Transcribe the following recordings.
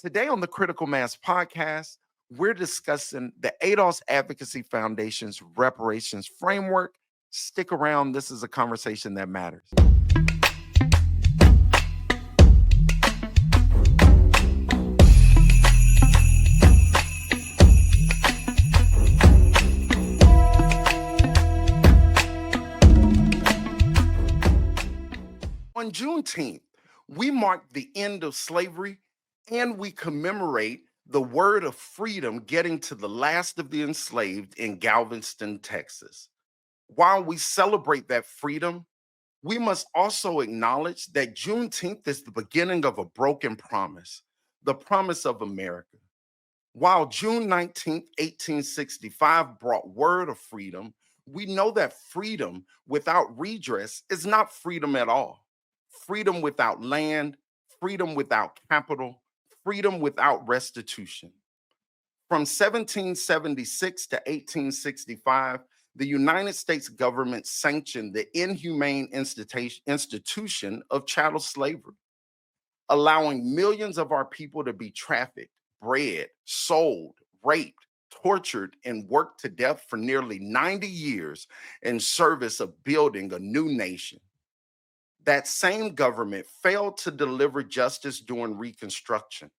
Today on the Critical Mass podcast, we're discussing the ADOS Advocacy Foundation's reparations framework. Stick around, this is a conversation that matters. On Juneteenth, we mark the end of slavery and we commemorate the word of freedom getting to the last of the enslaved in Galveston, Texas. While we celebrate that freedom, we must also acknowledge that Juneteenth is the beginning of a broken promise, the promise of America. While June 19th, 1865 brought word of freedom, we know that freedom without redress is not freedom at all. Freedom without land, freedom without capital, freedom without restitution. From 1776 to 1865, the United States government sanctioned the inhumane institution of chattel slavery, allowing millions of our people to be trafficked, bred, sold, raped, tortured, and worked to death for nearly 90 years in service of building a new nation. That same government failed to deliver justice during Reconstruction.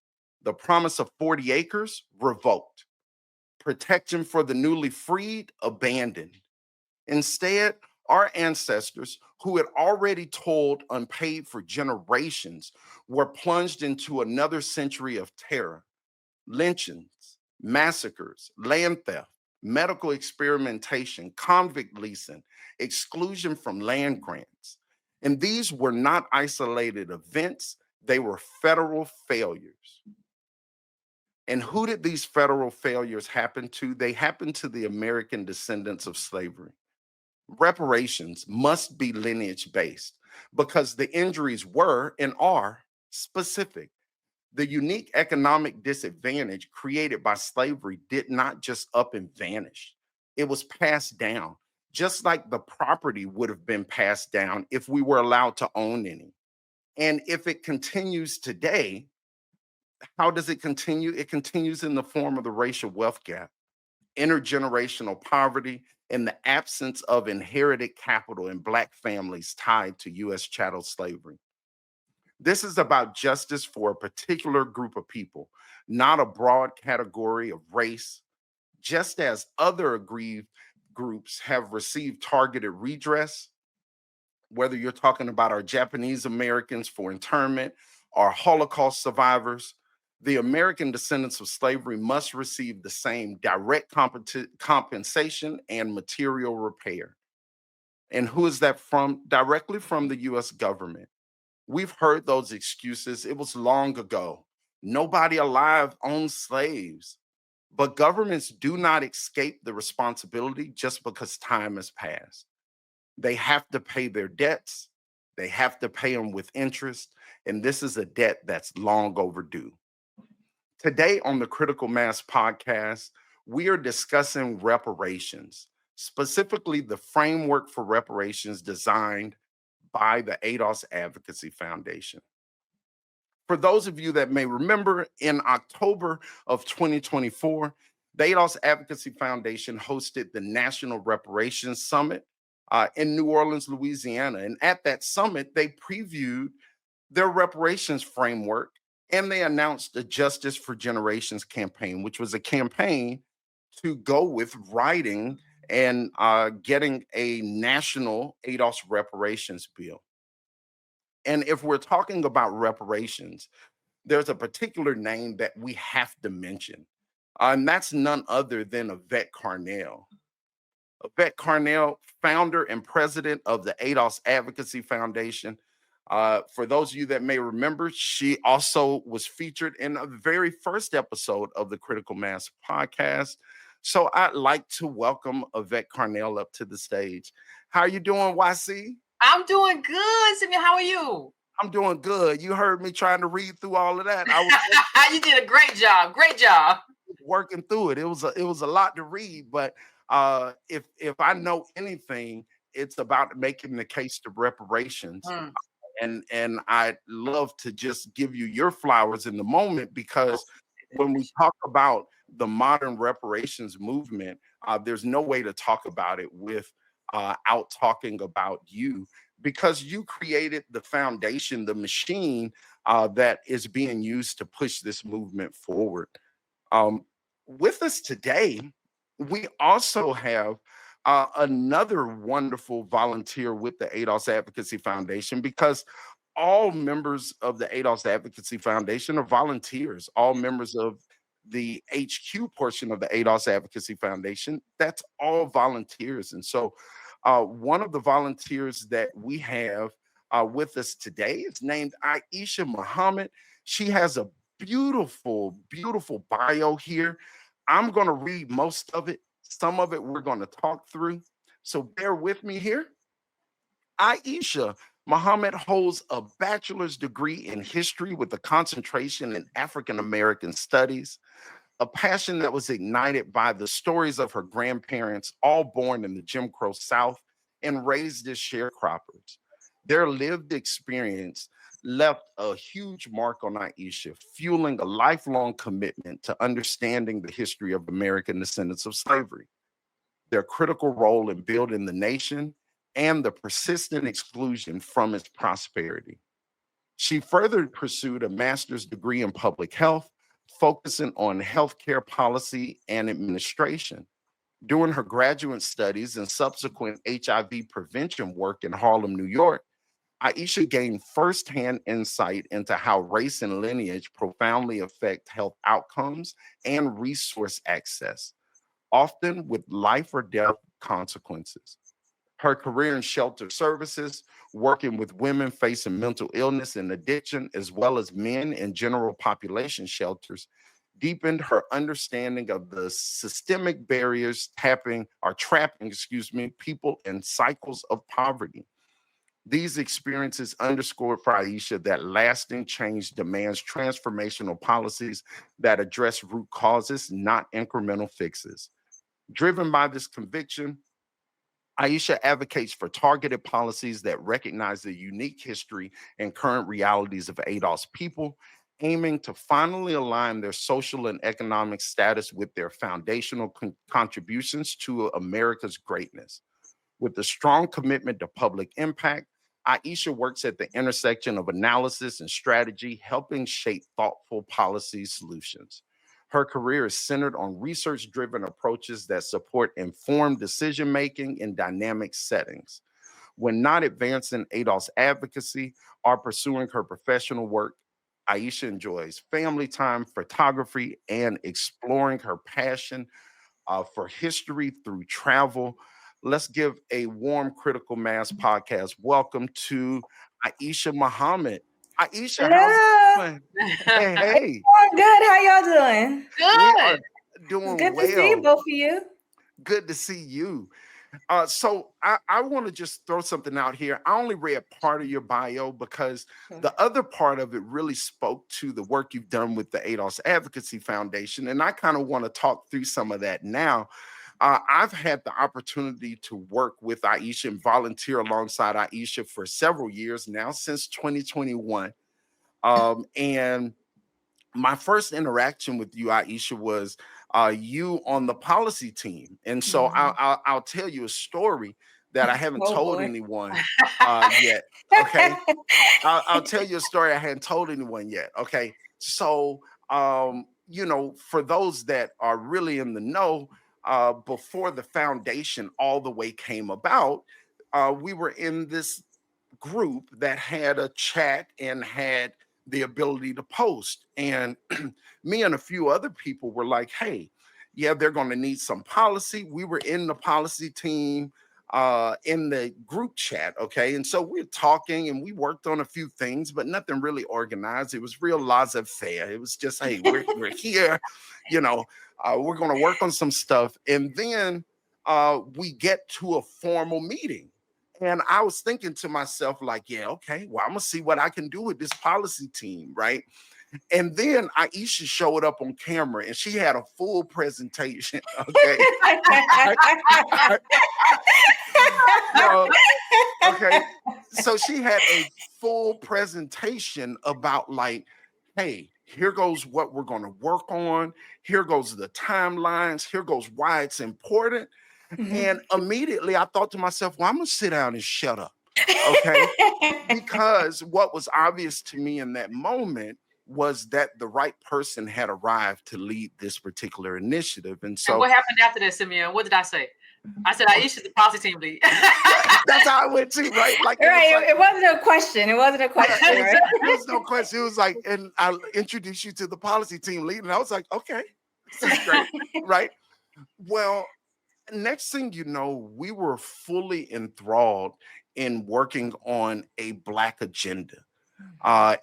The promise of 40 acres revoked. Protection for the newly freed abandoned. Instead, our ancestors, who had already toiled unpaid for generations, were plunged into another century of terror, lynchings, massacres, land theft, medical experimentation, convict leasing, exclusion from land grants. And these were not isolated events, they were federal failures. And who did these federal failures happen to? They happened to the American descendants of slavery. Reparations must be lineage based because the injuries were and are specific. The unique economic disadvantage created by slavery did not just up and vanish, it was passed down, just like the property would have been passed down if we were allowed to own any. And if it continues today, how does it continue? It continues in the form of the racial wealth gap, intergenerational poverty, and the absence of inherited capital in Black families tied to U.S. chattel slavery. This is about justice for a particular group of people, not a broad category of race. Just as other aggrieved groups have received targeted redress, whether you're talking about our Japanese Americans for internment or Holocaust survivors, the American descendants of slavery must receive the same direct compensation and material repair. And who is that from? Directly from the US government. We've heard those excuses. It was long ago. Nobody alive owned slaves. But governments do not escape the responsibility just because time has passed. They have to pay their debts. They have to pay them with interest. And this is a debt that's long overdue. Today on the Critical Mass podcast, we are discussing reparations, specifically the framework for reparations designed by the ADOS Advocacy Foundation. For those of you that may remember, in October of 2024, the ADOS Advocacy Foundation hosted the National Reparations Summit in New Orleans, Louisiana. And at that summit, they previewed their reparations framework and they announced the Justice for Generations campaign, which was a campaign to go with writing and getting a national ADOS reparations bill. And if we're talking about reparations, there's a particular name that we have to mention, and that's none other than Yvette Carnell. Yvette Carnell, founder and president of the ADOS Advocacy Foundation. For those of you that may remember, she also was featured in the very first episode of the Critical Mass podcast. So I'd like to welcome Yvette Carnell up to the stage. How are you doing, YC? I'm doing good, Simeon. How are you? I'm doing good. You heard me trying to read through all of that. You did a great job. Great job. Working through it. It was a lot to read, but if I know anything, it's about making the case to reparations and I'd love to just give you your flowers in the moment, because when we talk about the modern reparations movement, there's no way to talk about it with out talking about you, because you created the foundation, the machine that is being used to push this movement forward. Um, with us today, we also have another wonderful volunteer with the ADOS Advocacy Foundation, because all members of the ADOS Advocacy Foundation are volunteers. All members of the HQ portion of the ADOS Advocacy Foundation, that's all volunteers. And so, one of the volunteers that we have with us today is named Aisha Muhammad. She has a beautiful, beautiful bio here. I'm going to read most of it. Some of it we're going to talk through. So bear with me here. Aisha Muhammad holds a bachelor's degree in history with a concentration in African American studies, a passion that was ignited by the stories of her grandparents, all born in the Jim Crow South and raised as sharecroppers. Their lived experience left a huge mark on Aisha, fueling a lifelong commitment to understanding the history of American descendants of slavery, their critical role in building the nation, and the persistent exclusion from its prosperity. She further pursued a master's degree in public health, focusing on healthcare policy and administration. During her graduate studies and subsequent HIV prevention work in Harlem, New York, Aisha gained firsthand insight into how race and lineage profoundly affect health outcomes and resource access, often with life or death consequences. Her career in shelter services, working with women facing mental illness and addiction, as well as men in general population shelters, deepened her understanding of the systemic barriers trapping, people in cycles of poverty. These experiences underscored for Aisha that lasting change demands transformational policies that address root causes, not incremental fixes. Driven by this conviction, Aisha advocates for targeted policies that recognize the unique history and current realities of ADOS people, aiming to finally align their social and economic status with their foundational contributions to America's greatness. With a strong commitment to public impact, Aisha works at the intersection of analysis and strategy, helping shape thoughtful policy solutions. Her career is centered on research driven approaches that support informed decision making in dynamic settings. When not advancing ADOS advocacy or pursuing her professional work, Aisha enjoys family time, photography, and exploring her passion for history through travel. Let's give a warm Critical Mass podcast welcome to Aisha Muhammad. Aisha, how's it Hello. going? Hey, hey, I'm good. How y'all doing? we are Good. It's doing good to see well. both of you. Good to see you. So I want to just throw something out here. I only read part of your bio because the other part of it really spoke to the work you've done with the ADOS Advocacy Foundation. And I kind of want to talk through some of that now. I've had the opportunity to work with Aisha and volunteer alongside Aisha for several years now, since 2021. And my first interaction with you, Aisha, was you on the policy team. And so Mhm. I'll tell you a story that I haven't Oh told boy. anyone yet. Okay. I'll tell you a story I hadn't told anyone yet. Okay. So, for those that are really in the know, before the foundation all the way came about, we were in this group that had a chat and had the ability to post. And me and a few other people were like, hey, yeah, they're going to need some policy. We were in the policy team in the group chat. Okay. And so we're talking and we worked on a few things, but nothing really organized. It was real laissez faire. It was just, hey, we're here, we're going to work on some stuff. And then we get to a formal meeting. And I was thinking to myself, like, yeah, okay, well, I'm gonna see what I can do with this policy team, right? And then Aisha showed up on camera and she had a full presentation. Okay. No, okay. So she had a full presentation about like, hey, here goes what we're going to work on. Here goes the timelines. Here goes why it's important. And immediately I thought to myself, well, I'm going to sit down and shut up. Okay. Because what was obvious to me in that moment was that the right person had arrived to lead this particular initiative. And And so what happened after that, Simeon? What did I say? I said Aisha's the policy team lead. that's how I went to, right? Like, Right. It wasn't a question. It wasn't a question. there Right? was no question. It was like, and I'll introduce you to the policy team lead. And I was like, okay, this is great, right? Well, next thing you know, we were fully enthralled in working on a Black agenda.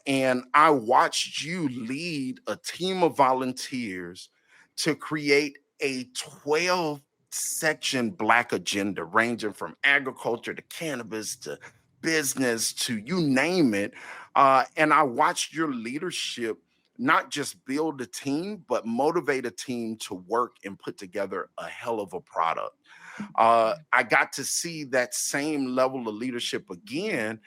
And I watched you lead a team of volunteers to create a 12 section Black agenda, ranging from agriculture to cannabis to business to you name it. And I watched your leadership not just build a team, but motivate a team to work and put together a hell of a product. I got to see that same level of leadership again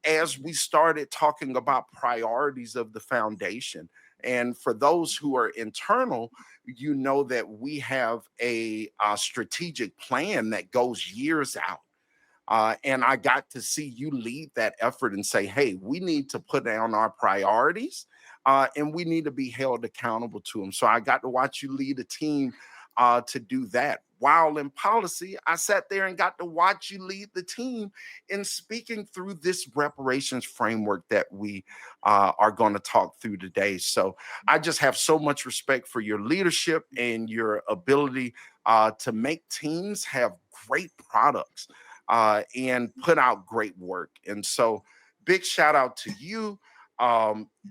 as we started talking about priorities of the foundation. And for those who are internal, you know that we have a strategic plan that goes years out. And I got to see you lead that effort and say, hey, we need to put down our priorities and we need to be held accountable to them. So I got to watch you lead a team to do that. While in policy, I sat there and got to watch you lead the team in speaking through this reparations framework that we are going to talk through today. So I just have so much respect for your leadership and your ability to make teams have great products and put out great work. And so big shout out to you.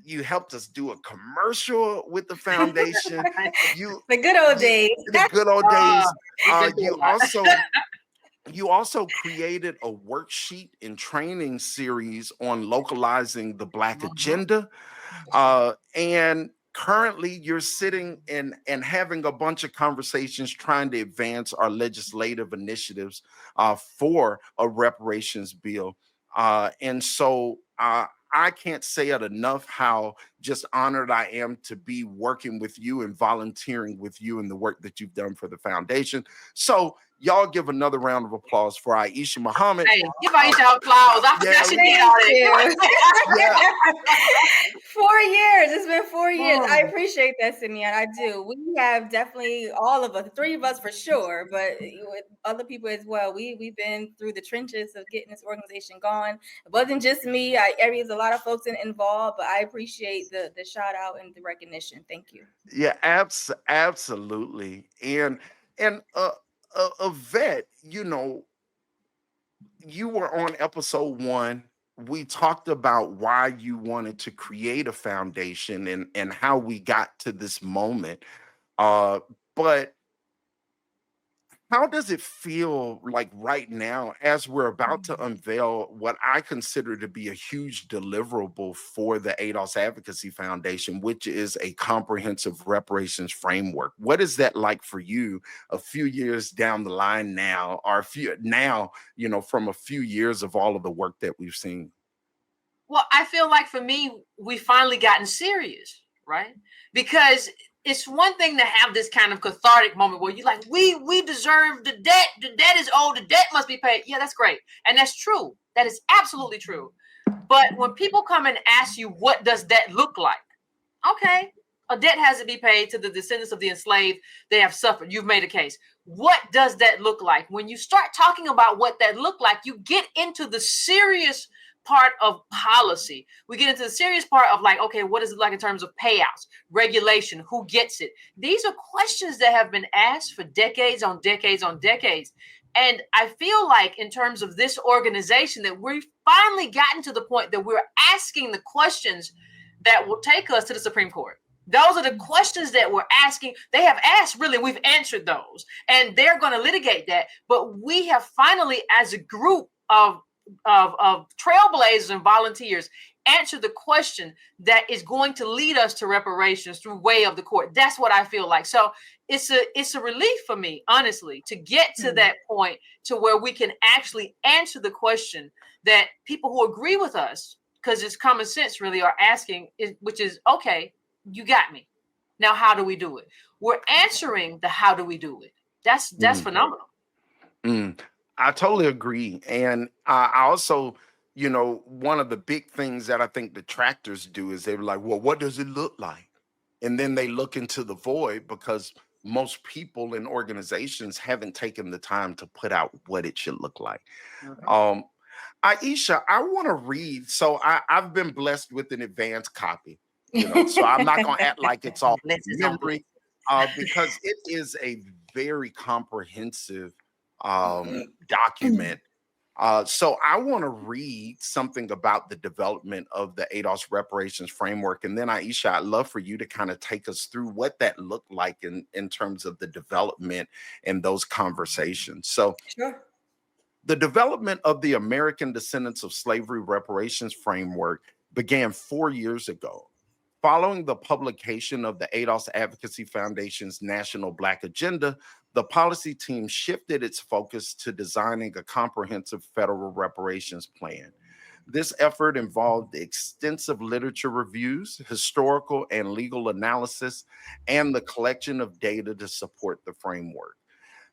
You helped us do a commercial with the foundation. The good old days. The good old days. We've been through a lot. You also created a worksheet and training series on localizing the Black agenda. And currently you're sitting and having a bunch of conversations trying to advance our legislative initiatives for a reparations bill. And so I can't say it enough how just honored I am to be working with you and volunteering with you in the work that you've done for the foundation. So y'all give another round of applause for Aisha Muhammed. Hey, give Aisha applause. I forgot she did all that. 4 years. It's been 4 years. I appreciate that, Simeon. I do. We have definitely, all of us, 3 of us for sure, but with other people as well. We've been through the trenches of getting this organization going. It wasn't just me. There's a lot of folks involved, but I appreciate the shout out and the recognition. Thank you. Yeah, absolutely. And Yvette, you know, you were on episode 1. We talked about why you wanted to create a foundation and how we got to this moment. But how does it feel like right now as we're about to unveil what I consider to be a huge deliverable for the ADOS Advocacy Foundation, which is a comprehensive reparations framework? What is that like for you a few years down the line now, or from a few years of all of the work that we've seen? Well, I feel like for me, we finally gotten serious, right? Because it's one thing to have this kind of cathartic moment where you're like, we deserve the debt. The debt is owed. The debt must be paid. Yeah, that's great. And that's true. That is absolutely true. But when people come and ask you, what does that look like? Okay, a debt has to be paid to the descendants of the enslaved. They have suffered. You've made a case. What does that look like? When you start talking about what that looked like, you get into the serious part of policy. We get into the serious part of like, okay, what is it like in terms of payouts, regulation, who gets it? These are questions that have been asked for decades on decades on decades. And I feel like in terms of this organization that we've finally gotten to the point that we're asking the questions that will take us to the Supreme Court. Those are the questions that we're asking. They have asked, really, we've answered those, and they're going to litigate that. But we have finally, as a group of trailblazers and volunteers, answer the question that is going to lead us to reparations through way of the court. That's what I feel like. So it's a relief for me, honestly, to get to that point to where we can actually answer the question that people who agree with us, because it's common sense really, are asking, which is, okay, you got me. Now, how do we do it? We're answering the how do we do it. That's phenomenal. I totally agree. And I also, one of the big things that I think detractors do is they're like, well, what does it look like? And then they look into the void because most people and organizations haven't taken the time to put out what it should look like. Okay. Aisha, I want to read. So I've been blessed with an advanced copy, so I'm not going to act like it's all memory because it is a very comprehensive document. So I want to read something about the development of the ADOS reparations framework. And then Aisha, I'd love for you to kind of take us through what that looked like in terms of the development and those conversations. So sure. The development of the American Descendants of Slavery Reparations Framework began 4 years ago. Following the publication of the ADOS Advocacy Foundation's National Black Agenda, the policy team shifted its focus to designing a comprehensive federal reparations plan. This effort involved extensive literature reviews, historical and legal analysis, and the collection of data to support the framework.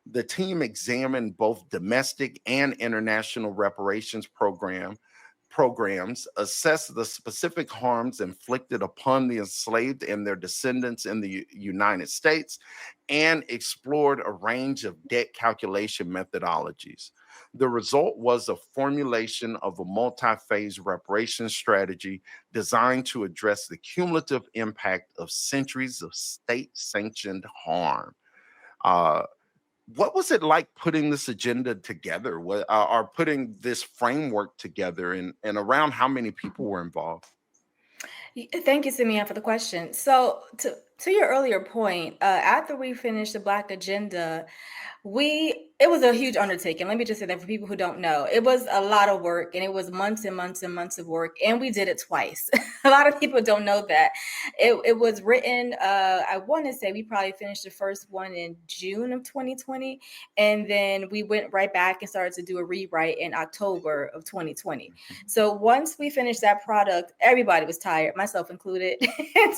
The team examined both domestic and international reparations programs, assessed the specific harms inflicted upon the enslaved and their descendants in the United States, and explored a range of debt calculation methodologies. The result was a formulation of a multi-phase reparations strategy designed to address the cumulative impact of centuries of state-sanctioned harm. What was it like putting this agenda together, or putting this framework together, and around how many people were involved? Thank you, Simeon, for the question. So to your earlier point, after we finished the Black Agenda, it was a huge undertaking. Let me just say that for people who don't know, it was a lot of work, and it was months and months and months of work, and we did it twice. A lot of people don't know that. It was written, I want to say we probably finished the first one in June of 2020, and then we went right back and started to do a rewrite in October of 2020. So once we finished that product, everybody was tired, myself included. and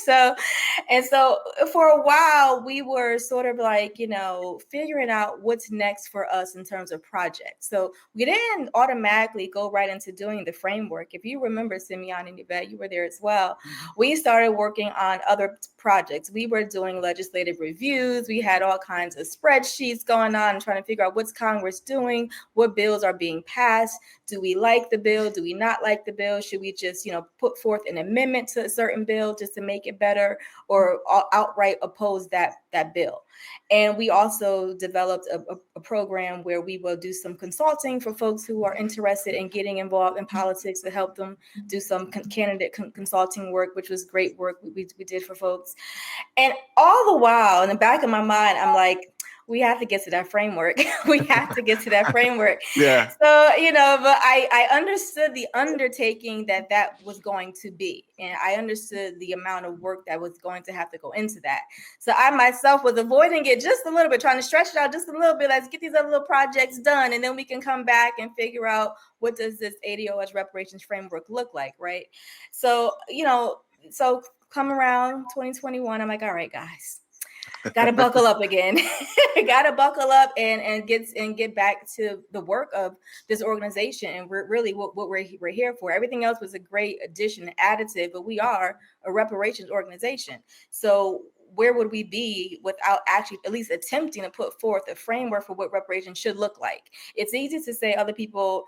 so for a while, we were sort of like, figuring out what's next for us in terms of projects. So we didn't automatically go right into doing the framework. If you remember, Simeon and Yvette, you were there as well. We started working on other projects. We were doing legislative reviews. We had all kinds of spreadsheets going on, trying to figure out what's Congress doing, what bills are being passed. Do we like the bill? Do we not like the bill? Should we just, put forth an amendment to a certain bill just to make it better, or outright oppose that bill? And we also developed a program where we will do some consulting for folks who are interested in getting involved in politics, to help them do some candidate consulting work, which was great work we did for folks. And all the while, in the back of my mind, I'm like, we have to get to that framework. We have to get to that framework. Yeah. So, but I understood the undertaking that was going to be. And I understood the amount of work that was going to have to go into that. So I myself was avoiding it just a little bit, trying to stretch it out just a little bit. Let's get these other little projects done. And then we can come back and figure out, what does this ADOS reparations framework look like, right? So, so come around 2021, I'm like, all right, guys. Got to buckle up again. Got to buckle up and get back to the work of this organization, and we're really what we're here for. Everything else was a great addition, additive, but we are a reparations organization. So where would we be without actually at least attempting to put forth a framework for what reparations should look like? It's easy to say other people,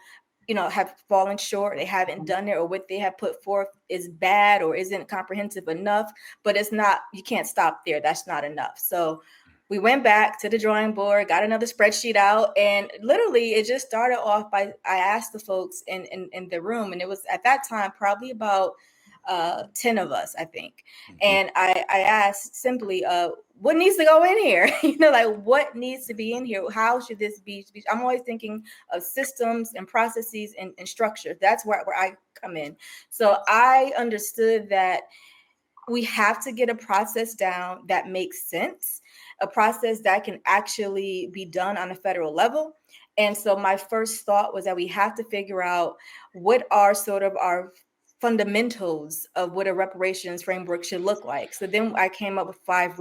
have fallen short, they haven't done it, or what they have put forth is bad or isn't comprehensive enough, but it's not, you can't stop there. That's not enough. So we went back to the drawing board, got another spreadsheet out, and literally it just started off by, I asked the folks in the room, and it was at that time probably about 10 of us, I think. Mhm. And I asked simply, what needs to go in here? Like what needs to be in here? How should this be? I'm always thinking of systems and processes and structure. That's where I come in. So I understood that we have to get a process down that makes sense, a process that can actually be done on a federal level. And so my first thought was that we have to figure out what are sort of our fundamentals of what a reparations framework should look like. So then I came up with five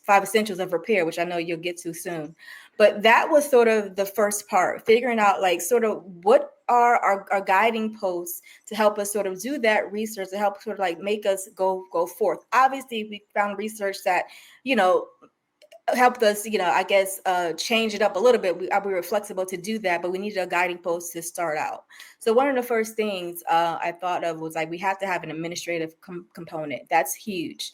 five essentials of repair, which I know you'll get to soon. But that was sort of the first part, figuring out like sort of what are our guiding posts to help us sort of do that research, to help sort of like make us go forth. Obviously, we found research that, helped us, I guess, change it up a little bit. We were flexible to do that, but we needed a guiding post to start out. So one of the first things I thought of was like, we have to have an administrative component. That's huge.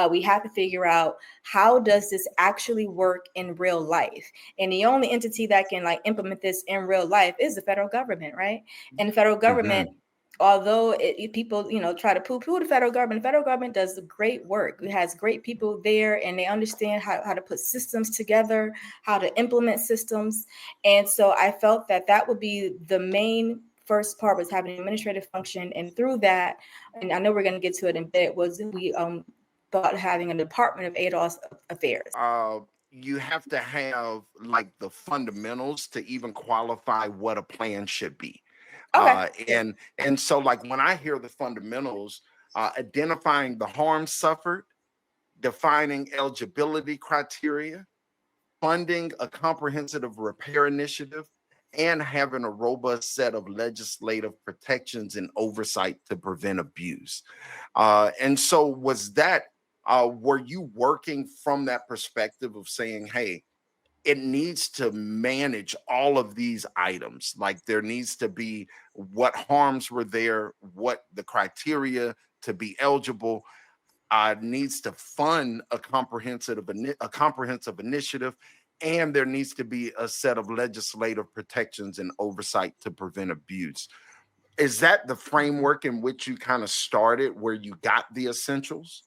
We have to figure out, how does this actually work in real life? And the only entity that can like implement this in real life is the federal government, right? And the federal government, although people, try to poo-poo the federal government does great work. It has great people there, and they understand how to put systems together, how to implement systems. And so I felt that would be the main first part, was having an administrative function. And through that, and I know we're going to get to it in a bit, was we thought having a Department of ADOS Affairs. You have to have like the fundamentals to even qualify what a plan should be. Okay. And so like when I hear the fundamentals, identifying the harm suffered, defining eligibility criteria, funding a comprehensive repair initiative, and having a robust set of legislative protections and oversight to prevent abuse. And so was that, were you working from that perspective of saying, hey, it needs to manage all of these items. Like there needs to be what harms were there, what the criteria to be eligible, needs to fund a comprehensive initiative, and there needs to be a set of legislative protections and oversight to prevent abuse. Is that the framework in which you kind of started, where you got the essentials?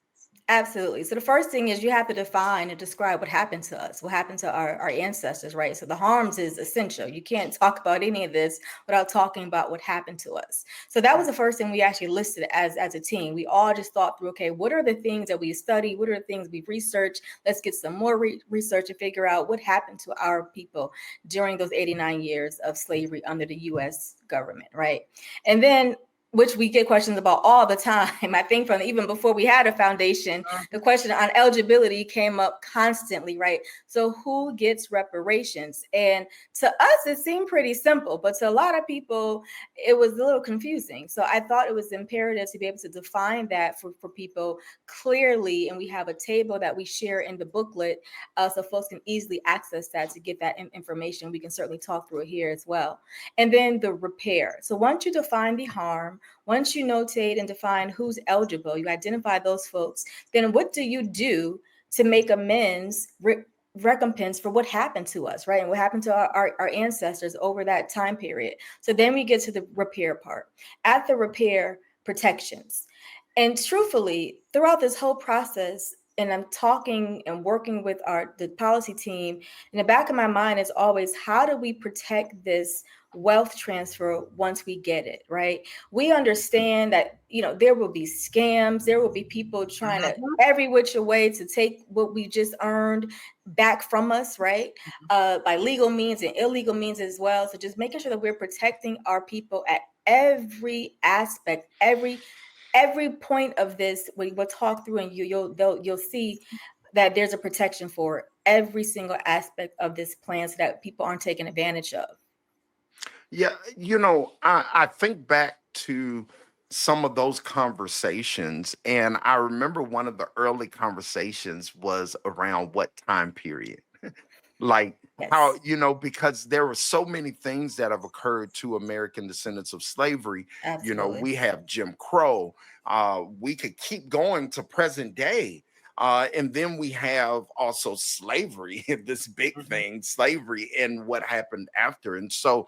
Absolutely. So the first thing is you have to define and describe what happened to us, what happened to our ancestors, right? So the harms is essential. You can't talk about any of this without talking about what happened to us. So that was the first thing we actually listed as a team. We all just thought through, okay, what are the things that we study? What are the things we've researched? Let's get some more research and figure out what happened to our people during those 89 years of slavery under the U.S. government, right? And then, which we get questions about all the time. I think from even before we had a foundation, the question on eligibility came up constantly, right? So who gets reparations? And to us, it seemed pretty simple, but to a lot of people, it was a little confusing. So I thought it was imperative to be able to define that for people clearly. And we have a table that we share in the booklet, so folks can easily access that to get that information. We can certainly talk through it here as well. And then the repair. So once you define the harm, once you notate and define who's eligible, you identify those folks, then what do you do to make amends, recompense for what happened to us, right? And what happened to our ancestors over that time period. So then we get to the repair part. At the repair, protections. And truthfully, throughout this whole process, and I'm talking and working with the policy team, in the back of my mind is always, how do we protect this wealth transfer once we get it, right? We understand that, there will be scams, there will be people trying to every which way to take what we just earned back from us, right? By legal means and illegal means as well. So just making sure that we're protecting our people at every aspect, every point of this. We'll talk through, and you'll see that there's a protection for every single aspect of this plan, so that people aren't taken advantage of. Yeah, I think back to some of those conversations, and I remember one of the early conversations was around what time period. Like how, Yes, because there were so many things that have occurred to American descendants of slavery. absolutely. We have Jim Crow. We could keep going to present day. And then we have also slavery, this big thing, slavery, and what happened after. And so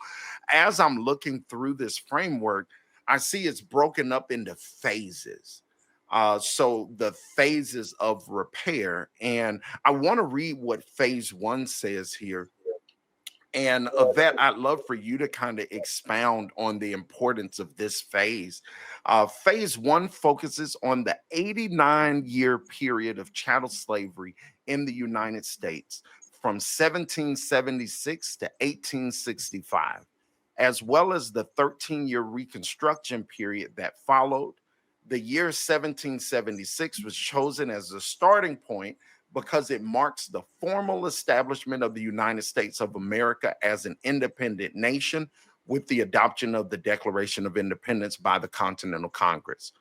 as I'm looking through this framework, I see it's broken up into phases. So the phases of repair, and I want to read what phase one says here. And Yvette, I'd love for you to kind of expound on the importance of this phase. Phase one focuses on the 89-year period of chattel slavery in the United States from 1776 to 1865, as well as the 13-year Reconstruction period that followed. The year 1776 was chosen as the starting point because it marks the formal establishment of the United States of America as an independent nation with the adoption of the Declaration of Independence by the Continental Congress.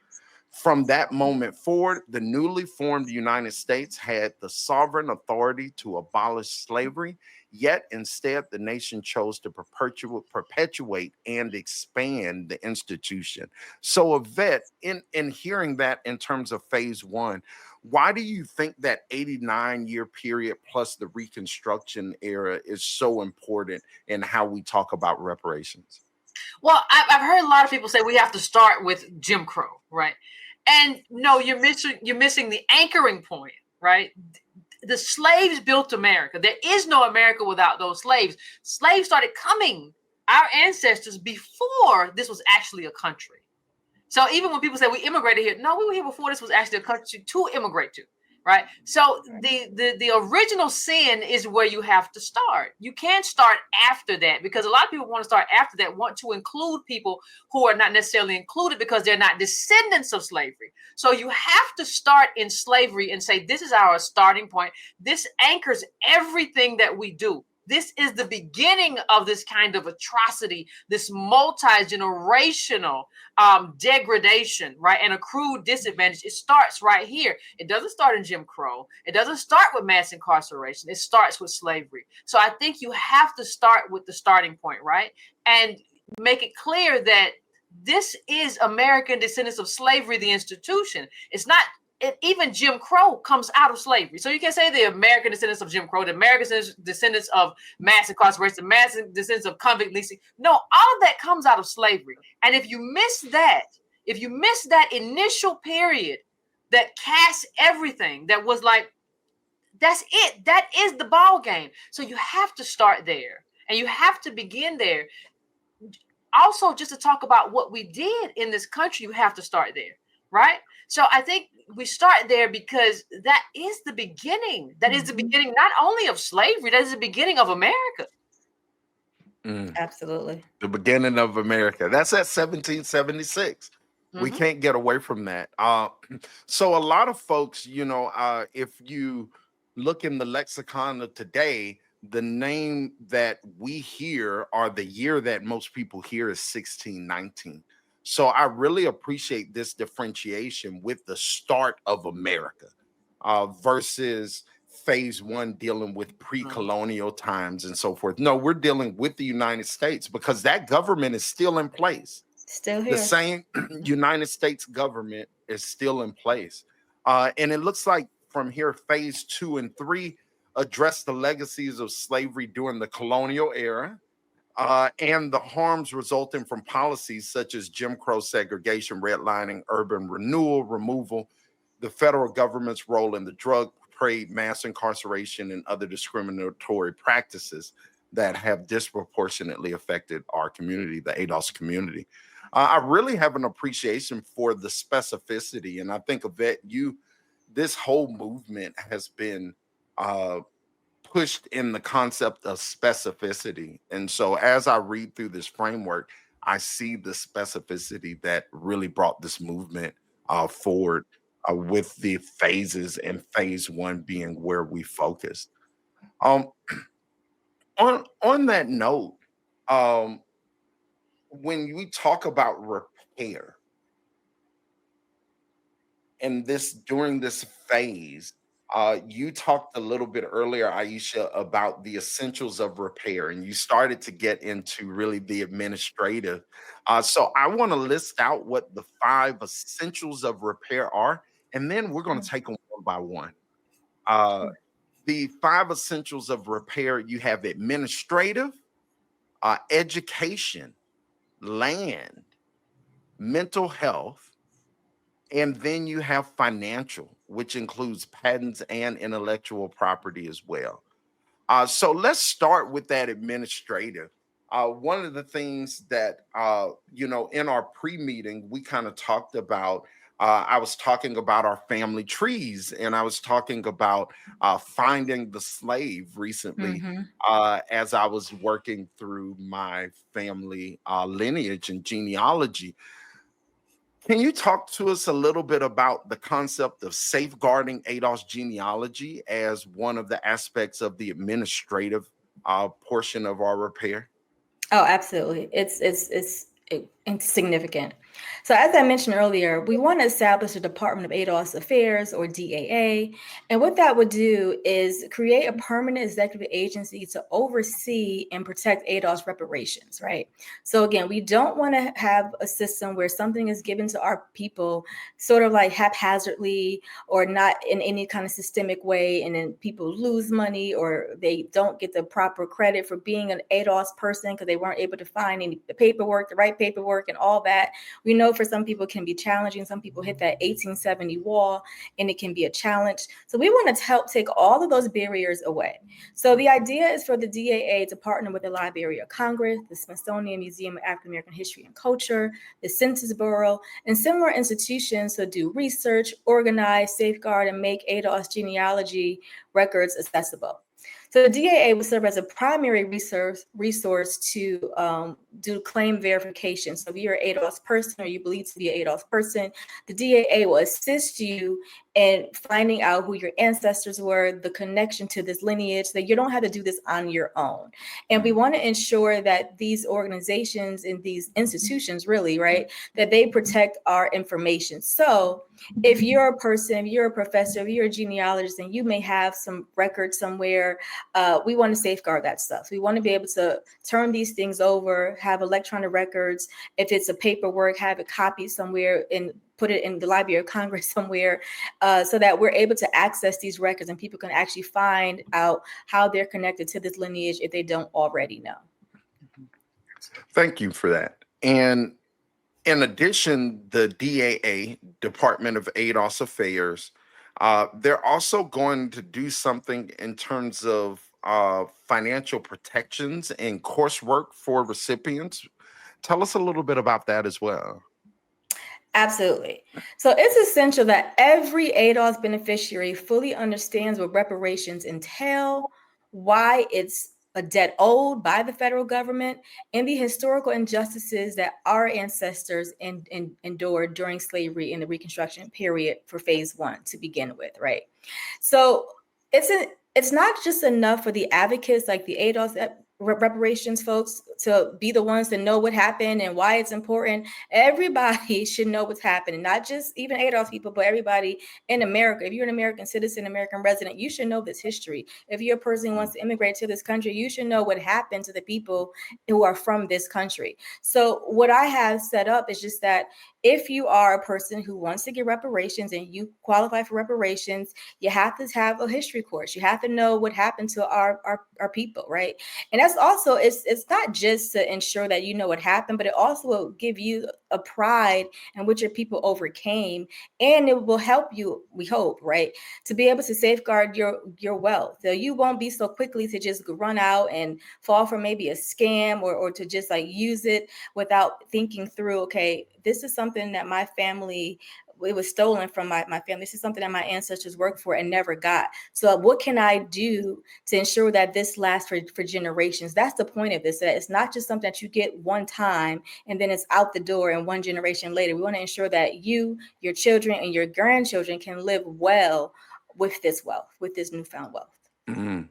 From that moment forward, the newly formed United States had the sovereign authority to abolish slavery, yet instead the nation chose to perpetuate and expand the institution. So, Yvette, in hearing that in terms of phase one, why do you think that 89-year period plus the Reconstruction era is so important in how we talk about reparations? Well, I've heard a lot of people say we have to start with Jim Crow, right? And no, you're missing the anchoring point, right? The slaves built America. There is no America without those slaves. Slaves started coming, our ancestors, before this was actually a country. So even when people say we immigrated here, no, we were here before this was actually a country to immigrate to, right? So the original sin is where you have to start. You can't start after that, because a lot of people want to start after that, want to include people who are not necessarily included because they're not descendants of slavery. So you have to start in slavery and say, this is our starting point. This anchors everything that we do. This is the beginning of this kind of atrocity, this multi-generational degradation, right? And accrued disadvantage. It starts right here. It doesn't start in Jim Crow. It doesn't start with mass incarceration. It starts with slavery. So I think you have to start with the starting point, right? And make it clear that this is American descendants of slavery, the institution. It's not. Even Jim Crow comes out of slavery. So you can say the American descendants of Jim Crow, the American descendants of mass incarceration, the mass descendants of convict leasing. No, all of that comes out of slavery. And if you miss that initial period that casts everything, that was like, that's it. That is the ball game. So you have to start there, and you have to begin there. Also, just to talk about what we did in this country, you have to start there, right? So I think we start there because that is the beginning. That is the beginning not only of slavery, that is the beginning of America. Absolutely. The beginning of America. That's at 1776. We can't get away from that. So a lot of folks, if you look in the lexicon of today, the name that we hear, or the year that most people hear, is 1619. So I really appreciate this differentiation with the start of America versus phase one dealing with pre-colonial times and so forth. No, we're dealing with the United States because that government is still in place. Still here. The same United States government is still in place. And it looks like from here, phase 2 and 3 address the legacies of slavery during the colonial era. And the harms resulting from policies such as Jim Crow segregation, redlining, urban renewal, removal, the federal government's role in the drug trade, mass incarceration, and other discriminatory practices that have disproportionately affected our community, the ADOS community. I really have an appreciation for the specificity, and I think, Yvette, this whole movement has been pushed in the concept of specificity. And so as I read through this framework, I see the specificity that really brought this movement forward with the phases, and phase one being where we focused. On that note, when we talk about repair and during this phase, you talked a little bit earlier, Aisha, about the essentials of repair, and you started to get into really the administrative. So I want to list out what the 5 essentials of repair are, and then we're going to take them one by one. The 5 essentials of repair: you have administrative, education, land, mental health, and then you have financial, which includes patents and intellectual property as well. So let's start with that administrative. One of the things that, in our pre meeting, we kind of talked about, I was talking about our family trees, and I was talking about finding the slave recently Mm-hmm. as I was working through my family lineage and genealogy. Can you talk to us a little bit about the concept of safeguarding ADOS genealogy as one of the aspects of the administrative portion of our repair? Oh, absolutely. It's significant. So, as I mentioned earlier, we want to establish a Department of ADOS Affairs, or DAA. And what that would do is create a permanent executive agency to oversee and protect ADOS reparations, right? So, again, we don't want to have a system where something is given to our people sort of like haphazardly or not in any kind of systemic way, and then people lose money or they don't get the proper credit for being an ADOS person because they weren't able to find the paperwork, the right paperwork, and all that. We know for some people it can be challenging. Some people hit that 1870 wall and it can be a challenge. So we want to help take all of those barriers away. So the idea is for the DAA to partner with the Library of Congress, the Smithsonian Museum of African American History and Culture, the Census Bureau, and similar institutions to do research, organize, safeguard, and make ADOS genealogy records accessible. So the DAA will serve as a primary resource to do claim verification. So if you're an ADOS person or you believe to be an ADOS person, the DAA will assist you in finding out who your ancestors were, the connection to this lineage, that you don't have to do this on your own. And we want to ensure that these organizations and these institutions really, right, that they protect our information. So if you're a person, if you're a professor, if you're a genealogist, and you may have some records somewhere, we want to safeguard that stuff. We want to be able to turn these things over, have electronic records. If it's a paperwork, have a copy somewhere and put it in the Library of Congress somewhere, so that we're able to access these records and people can actually find out how they're connected to this lineage if they don't already know. Thank you for that. And in addition, the DAA, Department of ADOS Affairs, they're also going to do something in terms of financial protections and coursework for recipients. Tell us a little bit about that as well. Absolutely. So it's essential that every ADOS beneficiary fully understands what reparations entail, why it's a debt owed by the federal government, and the historical injustices that our ancestors endured during slavery in the Reconstruction period for phase one to begin with, right? So it's not just enough for the advocates like the ADOS reparations folks to be the ones to know what happened and why it's important. Everybody should know what's happening, not just even ADOS people, but everybody in America. If you're an American citizen, American resident, you should know this history. If you're a person who wants to immigrate to this country, you should know what happened to the people who are from this country. So what I have set up is just that if you are a person who wants to get reparations and you qualify for reparations, you have to have a history course. You have to know what happened to our people, right? And that's also, it's not just to ensure that you know what happened, but it also will give you a pride in what your people overcame. And it will help you, we hope, right, to be able to safeguard your wealth. So you won't be so quickly to just run out and fall for maybe a scam or to just like use it without thinking through, okay, this is something that my family, it was stolen from my family. This is something that my ancestors worked for and never got. So what can I do to ensure that this lasts for generations? That's the point of this. That it's not just something that you get one time and then it's out the door and one generation later. We want to ensure that you, your children, and your grandchildren can live well with this wealth, with this newfound wealth. Mhm.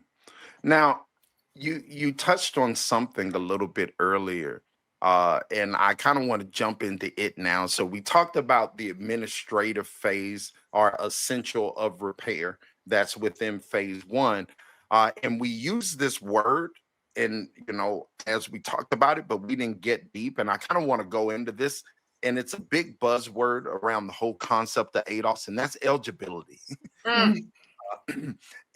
Now, you touched on something a little bit earlier, and I kind of want to jump into it now. So we talked about the administrative phase or essential of repair that's within phase one, and we use this word, and as we talked about it, but we didn't get deep. And I kind of want to go into this, and it's a big buzzword around the whole concept of ADOS, and that's eligibility. Mm.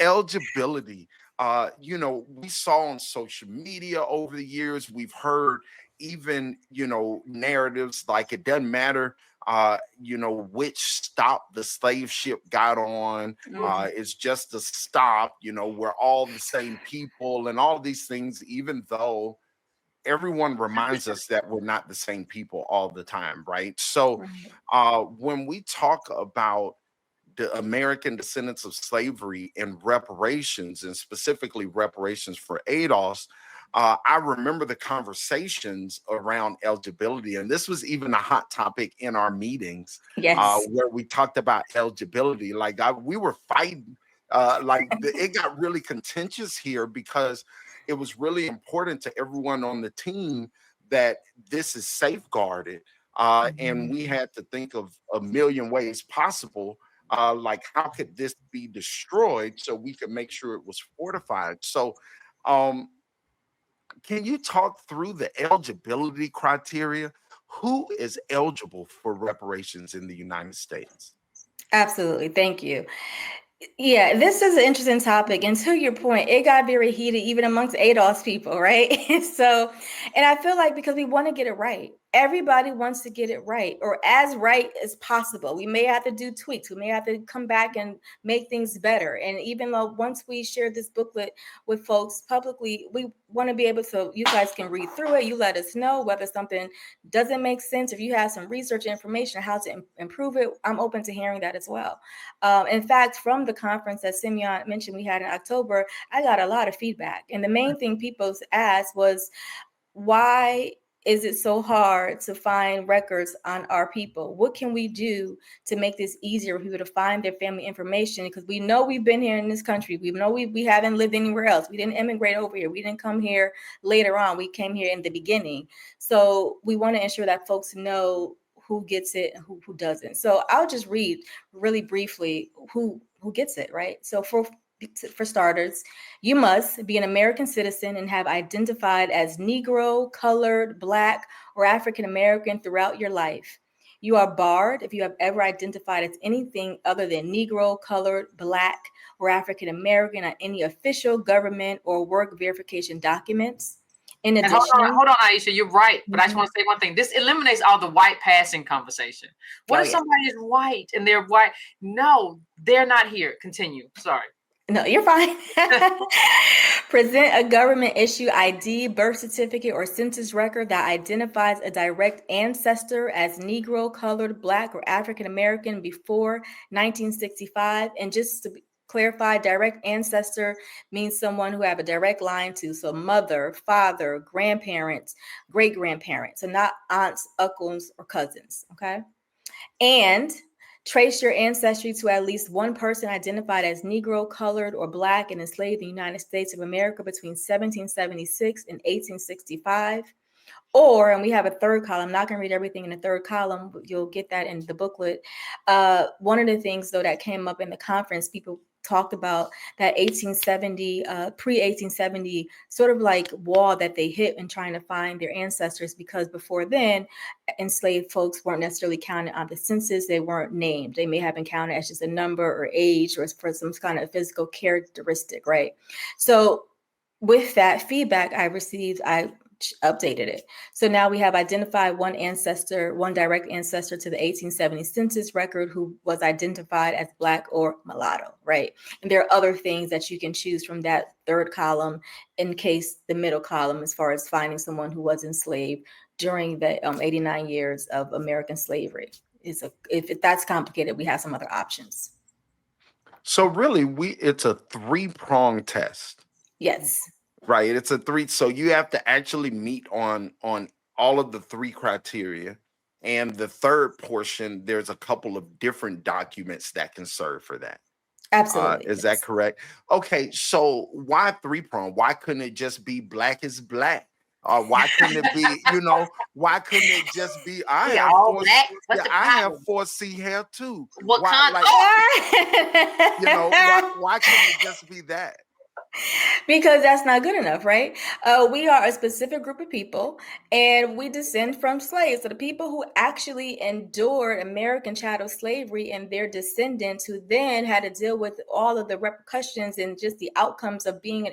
Eligibility. We saw on social media over the years, we've heard even, narratives like it doesn't matter, which stop the slave ship got on. It's just a stop, we're all the same people and all these things, even though everyone reminds us that we're not the same people all the time, right? So when we talk about the American descendants of slavery and reparations, and specifically reparations for ADOS, I remember the conversations around eligibility, and this was even a hot topic in our meetings, Yes. where we talked about eligibility. Like we were fighting, it got really contentious here because it was really important to everyone on the team that this is safeguarded, and we had to think of a million ways possible, like how could this be destroyed so we could make sure it was fortified. So um, can you talk through the eligibility criteria? Who is eligible for reparations in the United States? Absolutely. Thank you. Yeah, this is an interesting topic. And to your point, it got very heated even amongst ADOS people, right? So, and I feel like because we want to get it right, everybody wants to get it right or as right as possible. We may have to do tweaks. We may have to come back and make things better. And even though once we share this booklet with folks publicly, we want to be able to, you guys can read through it. You let us know whether something doesn't make sense. If you have some research information on how to improve it, I'm open to hearing that as well. In fact, from the conference that Simeon mentioned we had in October, I got a lot of feedback. And the main thing people asked was, why is it so hard to find records on our people? What can we do to make this easier for people to find their family information? Because we know we've been here in this country. We know we haven't lived anywhere else. We didn't immigrate over here. We didn't come here later on. We came here in the beginning. So we want to ensure that folks know who gets it and who doesn't. So I'll just read really briefly who gets it, right? So for starters, you must be an American citizen and have identified as Negro, colored, Black, or African American throughout your life. You are barred if you have ever identified as anything other than Negro, colored, Black, or African American on any official government or work verification documents. In addition, hold on, Aisha, you're right. But I just want to say one thing. This eliminates all the white passing conversation. What if somebody is white and they're white? No, they're not here. Continue. Sorry. No, you're fine. Present a government issue ID, birth certificate, or census record that identifies a direct ancestor as Negro, colored, Black, or African American before 1965. And just to clarify, direct ancestor means someone who have a direct line to, so mother, father, grandparents, great grandparents, so not aunts, uncles, or cousins. Okay. And trace your ancestry to at least one person identified as Negro, colored, or Black and enslaved in the United States of America between 1776 and 1865. Or, and we have a third column, I'm not going to read everything in the third column, but you'll get that in the booklet. One of the things, though, that came up in the conference, people talked about that 1870, pre-1870 sort of like wall that they hit in trying to find their ancestors, because before then, enslaved folks weren't necessarily counted on the census. They weren't named. They may have been counted as just a number or age or for some kind of physical characteristic, right? So with that feedback I received, I updated it. So now we have identified one direct ancestor to the 1870 census record who was identified as Black or mulatto, right? And there are other things that you can choose from that third column in case the middle column, as far as finding someone who was enslaved during the 89 years of American slavery. If that's complicated, we have some other options. So really, it's a three-pronged test. Yes. Right. It's a three. So you have to actually meet on all of the three criteria. And the third portion, there's a couple of different documents that can serve for that. Absolutely. Is that correct? Okay. So why three-pronged? Why couldn't it just be Black is Black? Why couldn't it be, why couldn't it just be I have have 4C hair too? What why, kind? why couldn't it just be that? Because that's not good enough, right? We are a specific group of people, and we descend from slaves. So the people who actually endured American chattel slavery and their descendants, who then had to deal with all of the repercussions and just the outcomes of being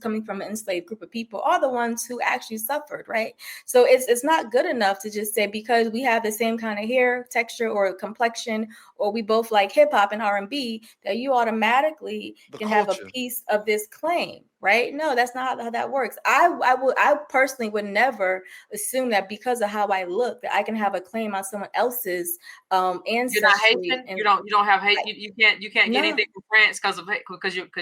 coming from an enslaved group of people, are the ones who actually suffered, right? So it's not good enough to just say because we have the same kind of hair texture or complexion, or we both like hip hop and R&B, that you automatically can have a piece of this claim, right? No, that's not how that works. I personally would never assume that because of how I look that I can have a claim on someone else's ancestry. You're not Haitian. You don't have hate. You can't get anything from France because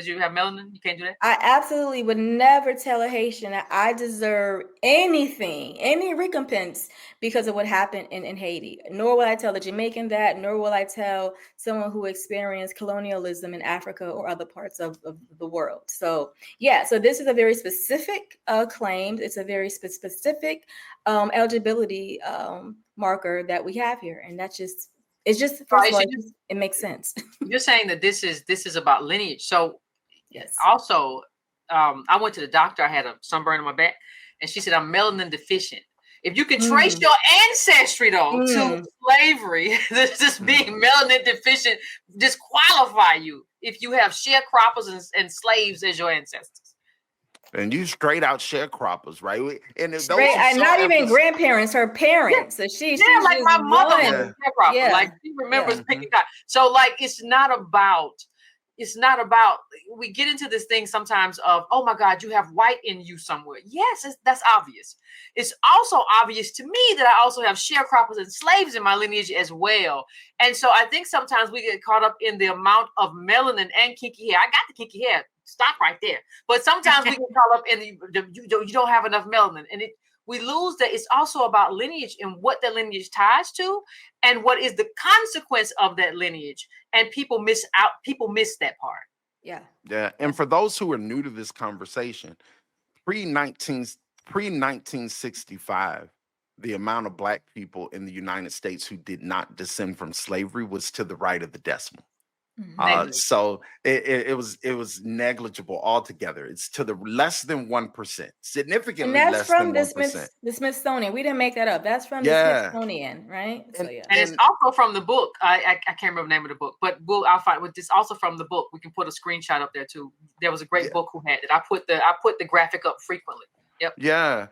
you have melanin. You can't do that. I absolutely would never tell a Haitian that I deserve anything, any recompense because of what happened in Haiti. Nor will I tell a Jamaican that, nor will I tell someone who experienced colonialism in Africa or other parts of the world. So yeah, so this is a very specific claim. It's a very specific eligibility marker that we have here. And it's just, first of all, it makes sense. You're saying that this is about lineage. So yes. Also, I went to the doctor. I had a sunburn on my back, and she said I'm melanin deficient. If you can trace your ancestry though to slavery, this being melanin deficient disqualify you if you have sharecroppers and slaves as your ancestors. And you straight out sharecroppers, right? And those not even grandparents, her parents. So she's like my mother was a sharecropper. Yeah. Like she remembers picking cotton. So like it's not about we get into this thing sometimes of, oh my God, you have white in you somewhere. Yes, that's obvious. It's also obvious to me that I also have sharecroppers and slaves in my lineage as well. And so I think sometimes we get caught up in the amount of melanin and kinky hair. I got the kinky hair. Stop right there. But sometimes we get caught up in you don't have enough melanin. And we lose that it's also about lineage and what the lineage ties to and what is the consequence of that lineage. And people miss that part. Yeah. Yeah. And for those who are new to this conversation, pre-1965, the amount of Black people in the United States who did not descend from slavery was to the right of the decimal. So it was negligible altogether. It's to the less than 1%, significantly less than 1%. The Smithsonian. We didn't make that up. That's from the Smithsonian, right? And it's also from the book. I can't remember the name of the book, but I'll find with this also from the book. We can put a screenshot up there too. There was a great book who had it. I put the graphic up frequently. Yep. Yeah,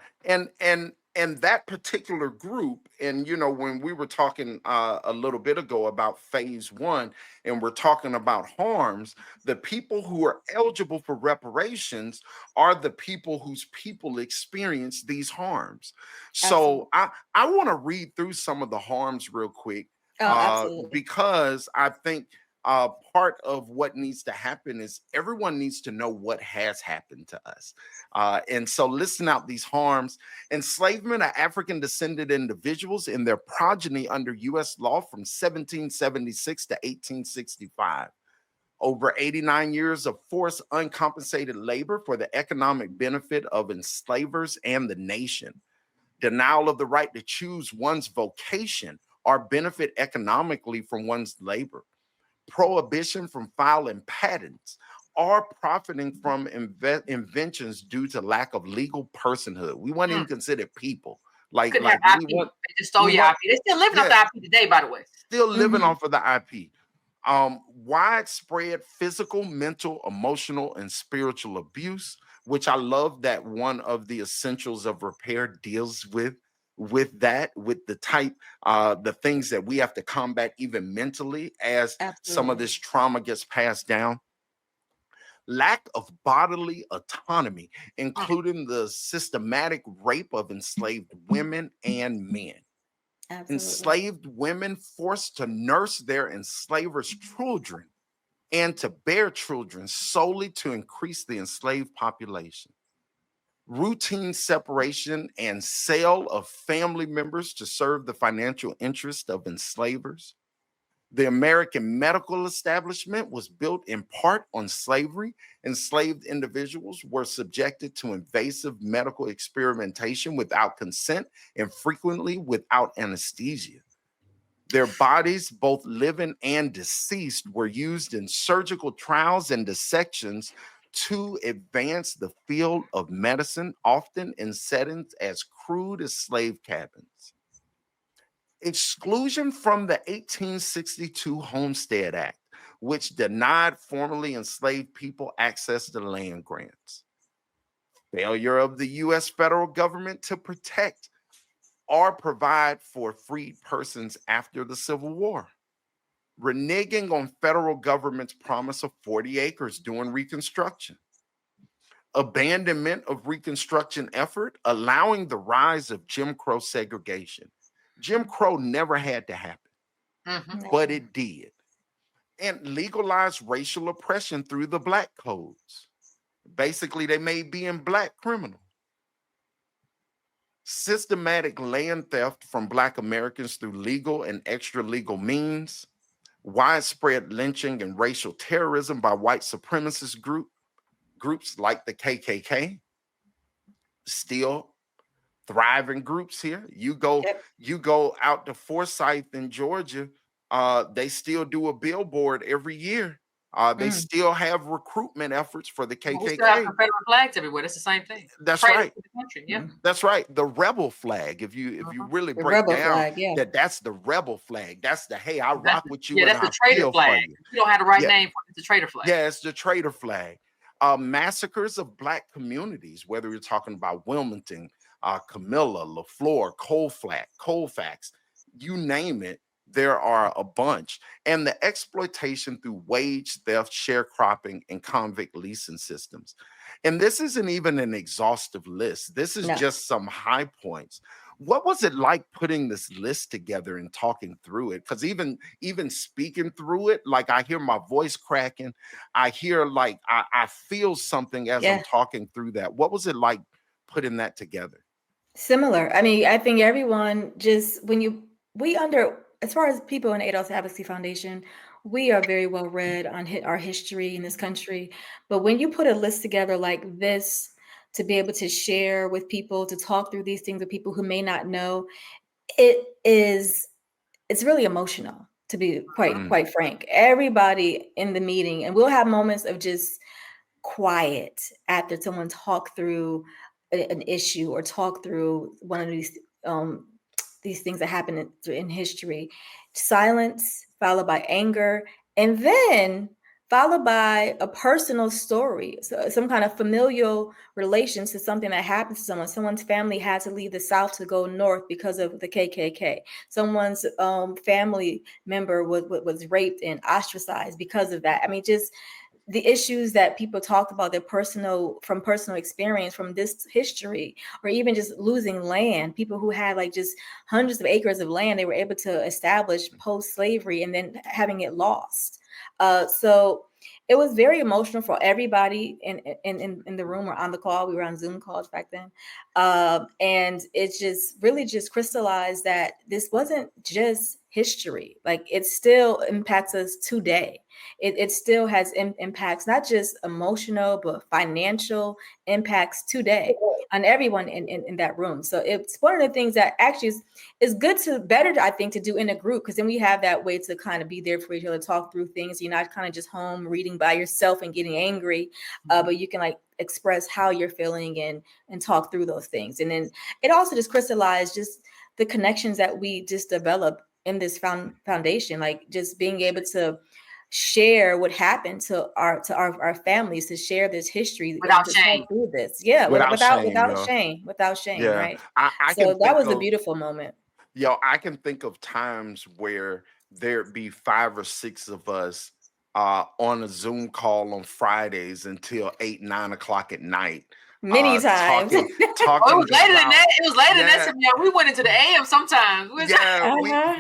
and that particular group, and when we were talking a little bit ago about phase one, and we're talking about harms, the people who are eligible for reparations are the people whose people experience these harms. So I want to read through some of the harms real quick, because I think part of what needs to happen is everyone needs to know what has happened to us. And so listen out these harms. Enslavement of African descended individuals and their progeny under U.S. law from 1776 to 1865. Over 89 years of forced uncompensated labor for the economic benefit of enslavers and the nation. Denial of the right to choose one's vocation or benefit economically from one's labor. Prohibition from filing patents or profiting from inventions due to lack of legal personhood. We weren't even considered people. They just stole your IP. They're still living off the IP today, by the way. Still living off of the IP. Widespread physical, mental, emotional, and spiritual abuse, which I love that one of the Essentials of Repair deals with the type, the things that we have to combat even mentally as some of this trauma gets passed down. Lack of bodily autonomy, including the systematic rape of enslaved women and men. Absolutely. Enslaved women forced to nurse their enslavers' children and to bear children solely to increase the enslaved population. Routine separation and sale of family members to serve the financial interest of enslavers. The American medical establishment was built in part on slavery. Enslaved individuals were subjected to invasive medical experimentation without consent and frequently without anesthesia. Their bodies, both living and deceased, were used in surgical trials and dissections to advance the field of medicine, often in settings as crude as slave cabins. Exclusion from the 1862 Homestead Act, which denied formerly enslaved people access to land grants. Failure of the U.S. federal government to protect or provide for freed persons after the Civil War. Reneging on federal government's promise of 40 acres during Reconstruction. Abandonment of Reconstruction effort, allowing the rise of Jim Crow segregation. Jim Crow never had to happen, but it did. And legalized racial oppression through the Black codes. Basically, they made being Black criminal. Systematic land theft from Black Americans through legal and extra legal means. Widespread lynching and racial terrorism by white supremacist groups like the KKK. Still thriving groups here. You go out to Forsyth in Georgia, they still do a billboard every year. They still have recruitment efforts for the KKK. We still have Confederate flags everywhere. That's the same thing. That's Trade right. for the country. Yeah, that's right. The rebel flag. If you really The break rebel down flag, yeah. that's the rebel flag. That's the hey, I rock with you. Yeah, and that's the I traitor feel flag. for you. You don't have the right Yeah. name for it. It's the traitor flag. Yeah, it's the traitor flag. Massacres of Black communities, whether you're talking about Wilmington, Camilla, LaFleur, Colfax, you name it, there are a bunch. And the exploitation through wage theft, sharecropping, and convict leasing systems. And this isn't even an exhaustive list. This is just some high points. What was it like putting this list together and talking through it? Because even speaking through it, like I hear my voice cracking. I hear like I feel something as I'm talking through that. What was it like putting that together? Similar. I mean, I think everyone just as far as people in ADOS Advocacy Foundation, we are very well read on our history in this country. But when you put a list together like this to be able to share with people, to talk through these things with people who may not know, it's really emotional, to be quite frank. Everybody in the meeting, and we'll have moments of just quiet after someone talk through an issue or talk through one of these things that happen in history. Silence followed by anger, and then followed by a personal story, so some kind of familial relation to something that happened to someone. Someone's family had to leave the South to go north because of the KKK. Someone's family member was raped and ostracized because of that. I mean, just the issues that people talked about, their personal experience from this history, or even just losing land. People who had like just hundreds of acres of land they were able to establish post-slavery and then having it lost. So it was very emotional for everybody in the room or on the call. We were on Zoom calls back then. And it just really just crystallized that this wasn't just history. Like, it still impacts us today. It still has impacts, not just emotional, but financial impacts today on everyone in that room. So it's one of the things that actually is better, I think, to do in a group, because then we have that way to kind of be there for each other, talk through things. You're not kind of just home reading by yourself and getting angry, but you can like express how you're feeling and talk through those things. And then it also just crystallized just the connections that we just developed in this foundation, like just being able to share what happened to our families, to share this history without to shame. talk through this. Without shame, right? I So can that think was a of, beautiful moment. I can think of times where there'd be 5 or 6 of us on a Zoom call on Fridays until 8, 9 o'clock at night. Many times. Talking it was later than that. It was later than Yeah. that. Yeah, we went into the AM sometimes.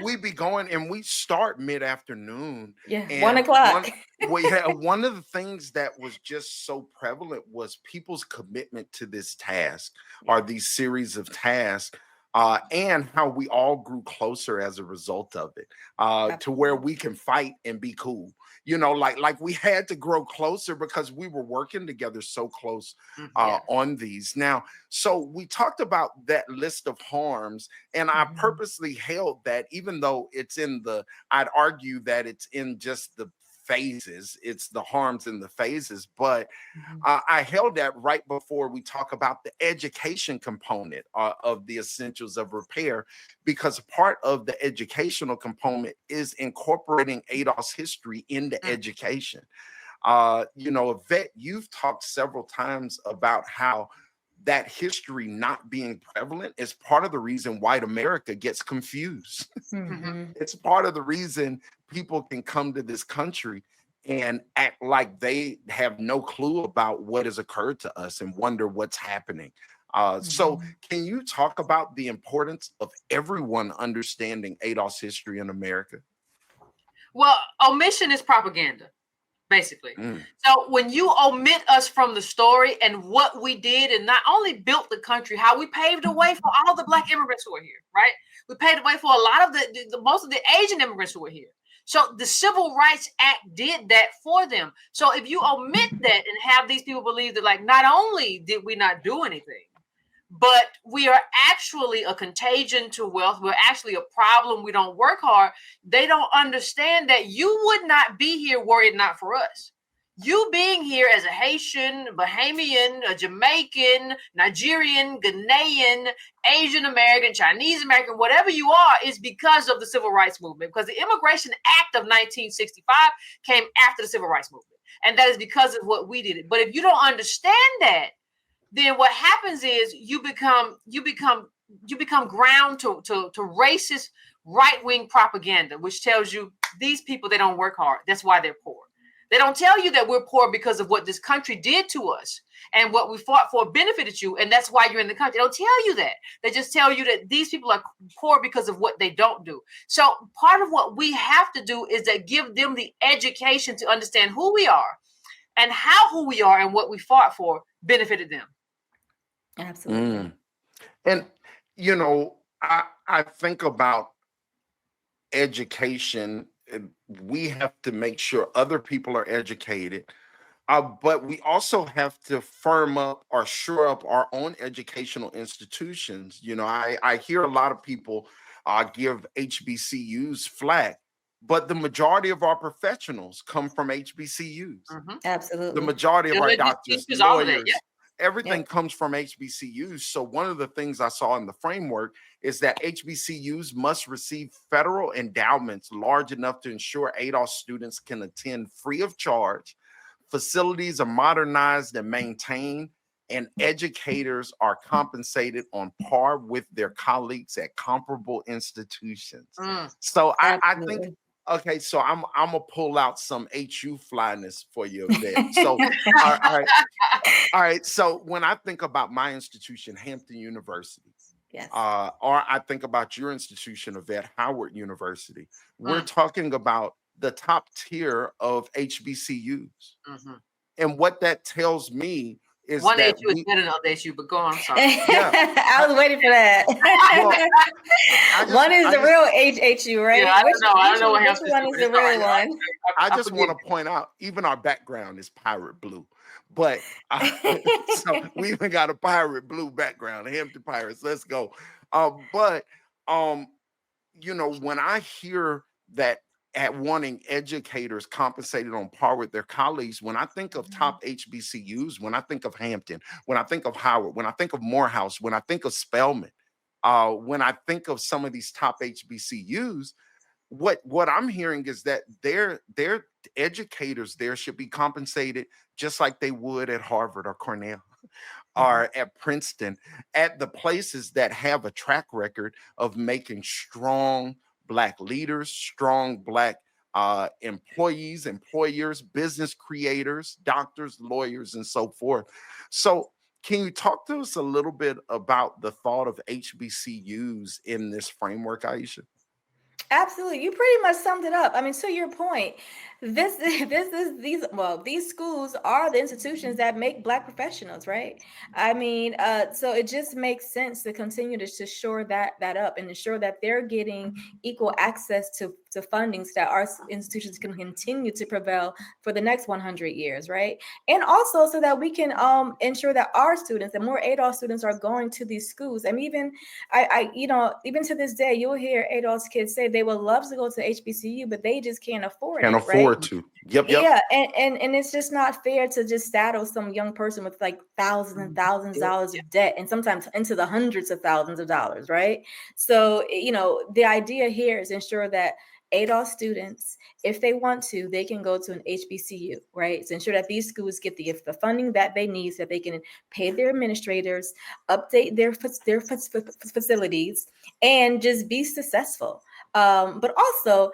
We be going and we start mid-afternoon. Yeah, And 1 o'clock. One of the things that was just so prevalent was people's commitment to this task, or these series of tasks, and how we all grew closer as a result of it, to where we can fight and be cool. You know, like we had to grow closer because we were working together so close on these. Now, so we talked about that list of harms, and I purposely held that, even though I'd argue that it's in just the phases. It's the harms and the phases. But I held that right before we talk about the education component of the essentials of repair, because part of the educational component is incorporating ADOS history into education. Yvette, you've talked several times about how that history not being prevalent is part of the reason white America gets confused. It's part of the reason people can come to this country and act like they have no clue about what has occurred to us and wonder what's happening. So can you talk about the importance of everyone understanding ADOS history in America? Well, omission is propaganda, basically. So when you omit us from the story and what we did, and not only built the country, how we paved the way for all the Black immigrants who are here, right? We paved the way for a lot of the most of the Asian immigrants who are here. So the Civil Rights Act did that for them. So if you omit that and have these people believe that, like, not only did we not do anything, but we are actually a contagion to wealth. We're actually a problem. We don't work hard. They don't understand that you would not be here were it not for us. You being here as a Haitian, Bahamian, a Jamaican, Nigerian, Ghanaian, Asian American, Chinese American, whatever you are, is because of the Civil Rights Movement. Because the Immigration Act of 1965 came after the Civil Rights Movement. And that is because of what we did. But if you don't understand that, then what happens is you become ground to racist right-wing propaganda, which tells you these people, they don't work hard. That's why they're poor. They don't tell you that we're poor because of what this country did to us and what we fought for benefited you, and that's why you're in the country. They don't tell you that. They just tell you that these people are poor because of what they don't do. So part of what we have to do is that give them the education to understand who we are and how who we are and what we fought for benefited them. Absolutely. And, I think about education. We have to make sure other people are educated, but we also have to firm up or shore up our own educational institutions. I hear a lot of people give HBCUs flack, but the majority of our professionals come from HBCUs. Absolutely. The majority of our doctors, lawyers, everything Yep. comes from HBCUs. So one of the things I saw in the framework is that HBCUs must receive federal endowments large enough to ensure ADOS students can attend free of charge. Facilities are modernized and maintained, and educators are compensated on par with their colleagues at comparable institutions. So I think, okay, so I'm gonna pull out some HU flyness for you a bit. So all right. So when I think about my institution, Hampton University, Yes. or I think about your institution, Yvette, Howard University, we're talking about the top tier of HBCUs. And what that tells me is one that HU is better than other HU, but go on. I'm sorry. I was waiting for that. One is the real HHU, right? Yeah, I don't know what which one is the real one? I just want to point out, even our background is pirate blue. But so we even got a pirate blue background, Hampton Pirates. Let's go. But when I hear that at wanting educators compensated on par with their colleagues, when I think of top HBCUs, when I think of Hampton, when I think of Howard, when I think of Morehouse, when I think of Spelman, when I think of some of these top HBCUs, what I'm hearing is that their educators there should be compensated just like they would at Harvard or Cornell or at Princeton, at the places that have a track record of making strong Black leaders, strong Black employees, employers, business creators, doctors, lawyers, and so forth. So can you talk to us a little bit about the thought of HBCUs in this framework, Aisha? Absolutely. You pretty much summed it up. I mean, to your point, these schools are the institutions that make Black professionals, right? I mean, so it just makes sense to continue to shore that up and ensure that they're getting equal access to funding so that our institutions can continue to prevail for the next 100 years, right? And also so that we can ensure that our students, the more ADOS students are going to these schools. I mean, even to this day, you'll hear ADOS kids say they would love to go to HBCU, but they just can't afford it. To. Yep. Yeah, and it's just not fair to just saddle some young person with like thousands and thousands of dollars of debt, and sometimes into the hundreds of thousands of dollars, right? So, the idea here is ensure that ADOS students, if they want to, they can go to an HBCU, right? To ensure that these schools get the funding that they need so that they can pay their administrators, update their facilities, and just be successful. But also,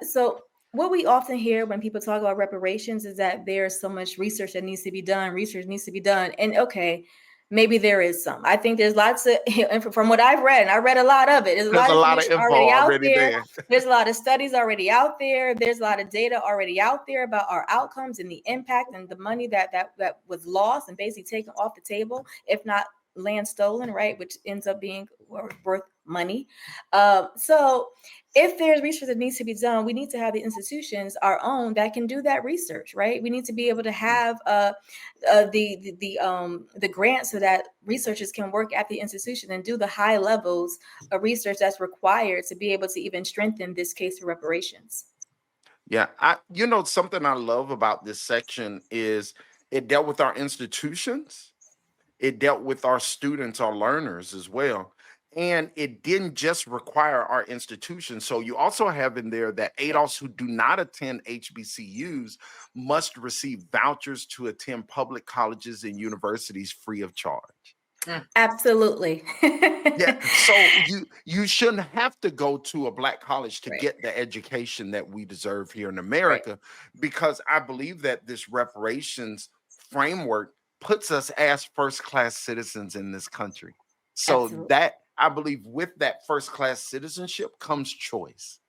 so what we often hear when people talk about reparations is that there's so much research that needs to be done. Research needs to be done. And okay, maybe there is some. I think there's lots of, from what I've read, and I read a lot of it, there's a There's lot a of lot of information info already out already there. there. There's a lot of studies already out there. There's a lot of data already out there about our outcomes and the impact and the money that was lost and basically taken off the table, if not land stolen, right? Which ends up being worth money. So if there's research that needs to be done, we need to have the institutions, our own, that can do that research, right? We need to be able to have the grant so that researchers can work at the institution and do the high levels of research that's required to be able to even strengthen this case for reparations. Yeah, something I love about this section is it dealt with our institutions, it dealt with our students, our learners as well. And it didn't just require our institutions. So you also have in there that ADOS who do not attend HBCUs must receive vouchers to attend public colleges and universities free of charge. Absolutely. Yeah, so you shouldn't have to go to a Black college to Right. get the education that we deserve here in Right. America, because I believe that this reparations framework puts us as first-class citizens in this country. So Absolutely. that I believe with that first-class citizenship comes choice.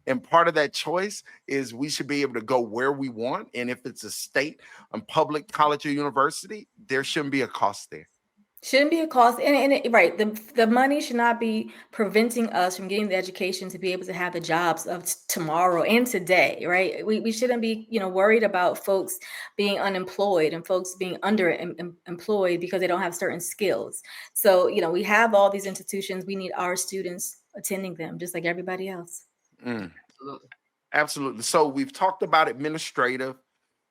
And part of that choice is we should be able to go where we want. And if it's a state, public college or university, there shouldn't be a cost there. Shouldn't be a cost, right. The money should not be preventing us from getting the education to be able to have the jobs of tomorrow and today, right? We shouldn't be, worried about folks being unemployed and folks being employed because they don't have certain skills. So, we have all these institutions. We need our students attending them just like everybody else. Absolutely. Absolutely. So we've talked about administrative,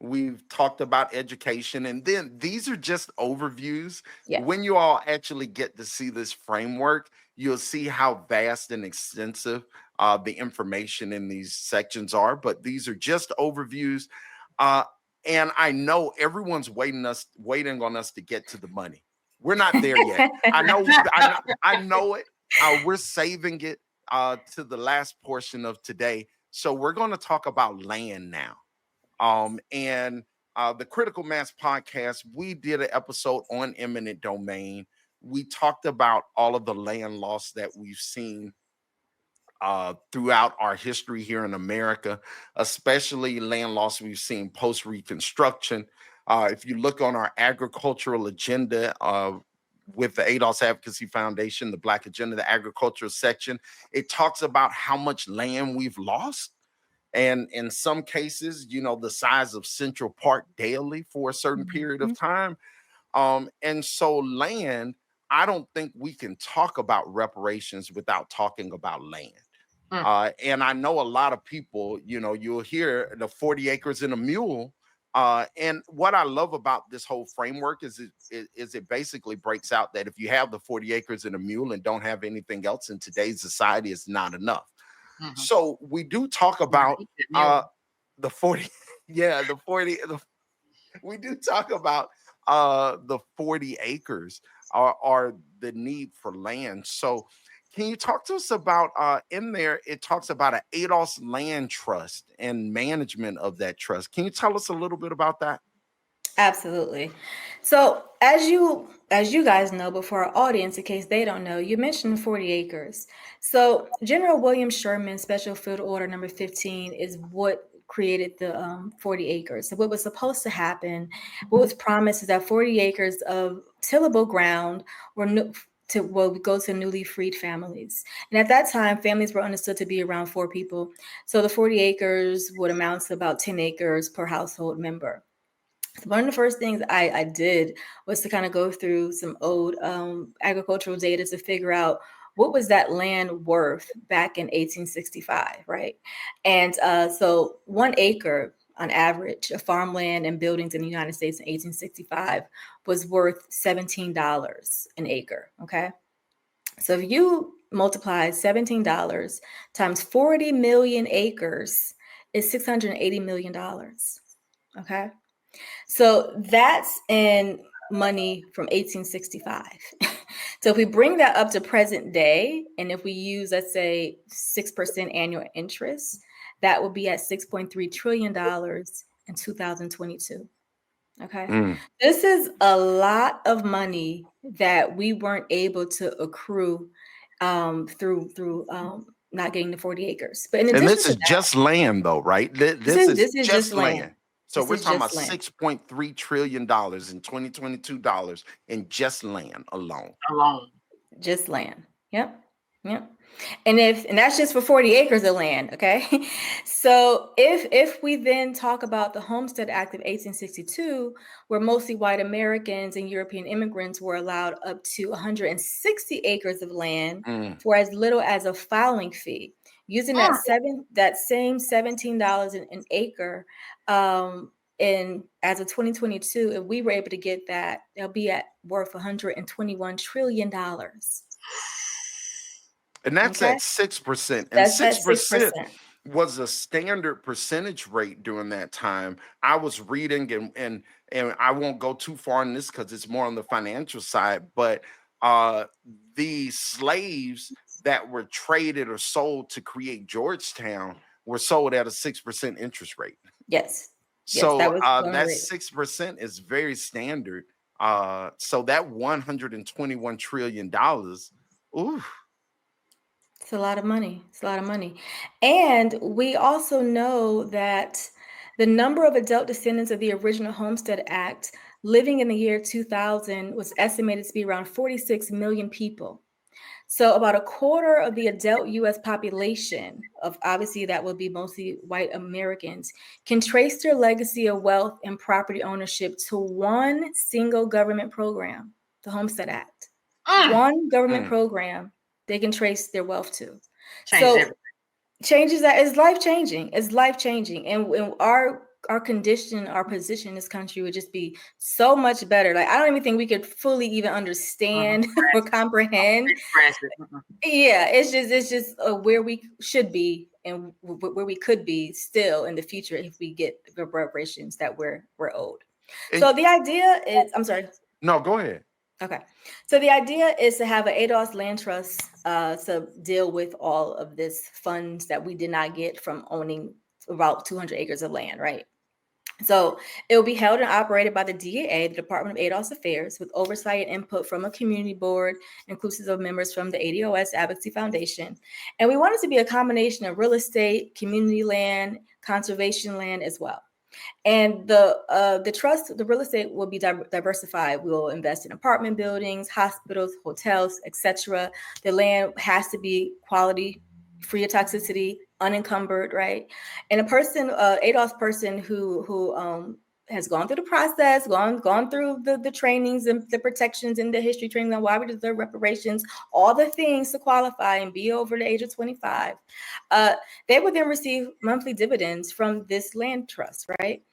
we've talked about education, and then these are just overviews. Yeah. When you all actually get to see this framework, you'll see how vast and extensive the information in these sections are. But these are just overviews. And I know everyone's waiting on us to get to the money. We're not there yet. I know it. We're saving it to the last portion of today. So we're going to talk about land now. And the Critical Mass podcast, we did an episode on eminent domain. We talked about all of the land loss that we've seen throughout our history here in America, especially land loss we've seen post Reconstruction. If you look on our agricultural agenda, with the ADOS Advocacy Foundation, the Black Agenda, the agricultural section, it talks about how much land we've lost. And in some cases, the size of Central Park daily for a certain period of time. And so land, I don't think we can talk about reparations without talking about land. And I know a lot of people, you'll hear the 40 acres and a mule. And what I love about this whole framework is it basically breaks out that if you have the 40 acres and a mule and don't have anything else in today's society, it's not enough. So we do talk about the 40. Yeah, we do talk about the 40 acres are the need for land. So can you talk to us about in there? It talks about an ADOS land trust and management of that trust. Can you tell us a little bit about that? Absolutely. So as you guys know, but for our audience, in case they don't know, you mentioned 40 acres. So General William Sherman Special Field Order number 15 is what created the 40 acres. So what was supposed to happen, what was promised is that 40 acres of tillable ground would go to newly freed families. And at that time, families were understood to be around 4 people. So the 40 acres would amount to about 10 acres per household member. One of the first things I did was to kind of go through some old agricultural data to figure out what was that land worth back in 1865, right? And so 1 acre on average, of farmland and buildings in the United States in 1865 was worth $17 an acre, okay? So if you multiply $17 times 40 million acres is $680 million, okay? So that's in money from 1865. So if we bring that up to present day, and if we use, let's say, 6% annual interest, that would be at $6.3 trillion in 2022. Okay. This is a lot of money that we weren't able to accrue through not getting the 40 acres. But in addition this to is that, just land, though, right? This is just land. So we're talking about $6.3 trillion in 2022 dollars in just land alone. Just land. Yep. And that's just for 40 acres of land, okay? So if we then talk about the Homestead Act of 1862, where mostly white Americans and European immigrants were allowed up to 160 acres of land for as little as a filing fee, using that same $17 an acre, and as of 2022, if we were able to get that, they'll be worth $121 trillion. And that's at 6%. And 6% was a standard percentage rate during that time. I was reading, and I won't go too far in this because it's more on the financial side, but the slaves that were traded or sold to create Georgetown were sold at a 6% interest rate. Yes. So that 6% is very standard. So that $121 trillion, ooh. It's a lot of money. And we also know that the number of adult descendants of the original Homestead Act living in the year 2000 was estimated to be around 46 million people. So about a quarter of the adult U.S. population, of obviously that would be mostly white Americans, can trace their legacy of wealth and property ownership to one single government program, the Homestead Act. One government program they can trace their wealth to. Changes that is life changing. And our condition, our position in this country would just be so much better. Like, I don't even think we could fully even understand or comprehend. Yeah, it's just where we should be and where we could be still in the future if we get the reparations that we're owed. So the idea is, I'm sorry. No, go ahead. Okay. So the idea is to have an ADOS land trust to deal with all of this funds that we did not get from owning about 200 acres of land, right? So it will be held and operated by the DAA, the Department of ADOS Affairs, with oversight and input from a community board, inclusive of members from the ADOS Advocacy Foundation. And we want it to be a combination of real estate, community land, conservation land as well. And the trust, the real estate will be diversified. We'll invest in apartment buildings, hospitals, hotels, etc. The land has to be quality, free of toxicity, unencumbered, right? And a person, ADOS person who has gone through the process, gone through the trainings and the protections and the history training on why we deserve reparations, all the things to qualify and be over the age of 25, they would then receive monthly dividends from this land trust, right?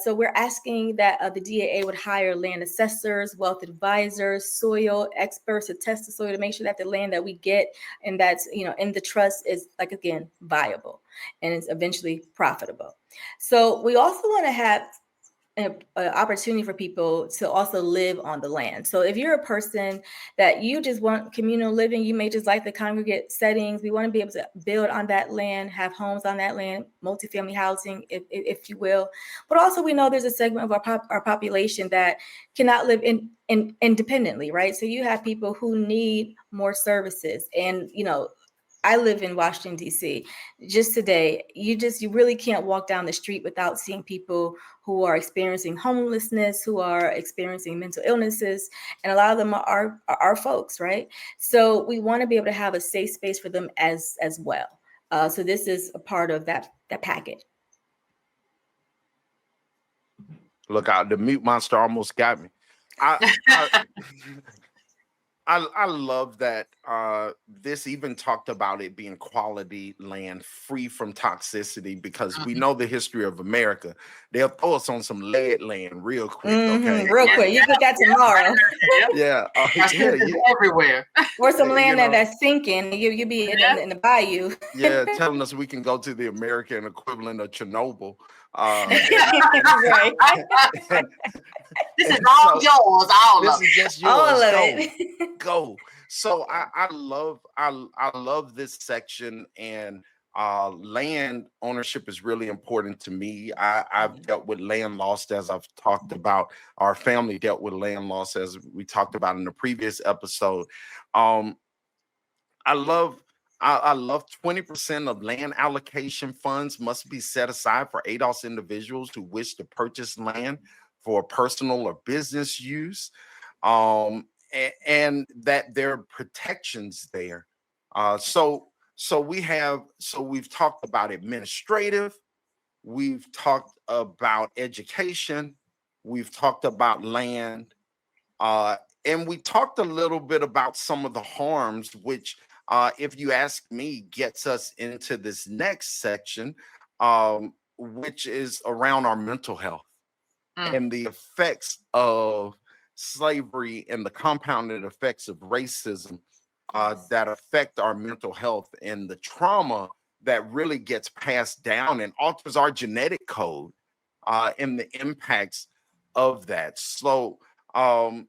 So we're asking that the DAA would hire land assessors, wealth advisors, soil experts to test the soil to make sure that the land that we get and that's, in the trust is, like, again, viable and it's eventually profitable. So we also want to have an opportunity for people to also live on the land. So if you're a person that you just want communal living, you may just like the congregate settings. We want to be able to build on that land, have homes on that land, multifamily housing, if you will. But also we know there's a segment of our population that cannot live independently, right? So you have people who need more services. And, I live in Washington, D.C. Just today, you really can't walk down the street without seeing people who are experiencing homelessness, who are experiencing mental illnesses, and a lot of them are our folks, right? So we want to be able to have a safe space for them as well. So this is a part of that package. Look out, the mute monster almost got me. I love that this even talked about it being quality land free from toxicity, because we Mhm. know the history of America. They'll throw us on some lead land real quick, okay? Real Yeah, quick, you get that yeah, right. tomorrow. Yep. Yeah, yeah, Toxins yeah, everywhere. Or some you land know, that's sinking. You be Yeah. in the bayou. yeah, telling us we can go to the American equivalent of Chernobyl, Right. and This is and all so yours, all this of is it. just All yours. of Go, it. go. So I love this section, and land ownership is really important to me. I've dealt with land loss, as I've talked about. Our family dealt with land loss, as we talked about in the previous episode. Um, I love I love 20% of land allocation funds must be set aside for ADOS individuals who wish to purchase land for personal or business use. And that there are protections there. So we've talked about administrative, we've talked about education, we've talked about land, uh, and we talked a little bit about some of the harms, which, if you ask me, gets us into this next section, which is around our mental health Mm. and the effects of slavery and the compounded effects of racism that affect our mental health, and the trauma that really gets passed down and alters our genetic code, and the impacts of that. So, um,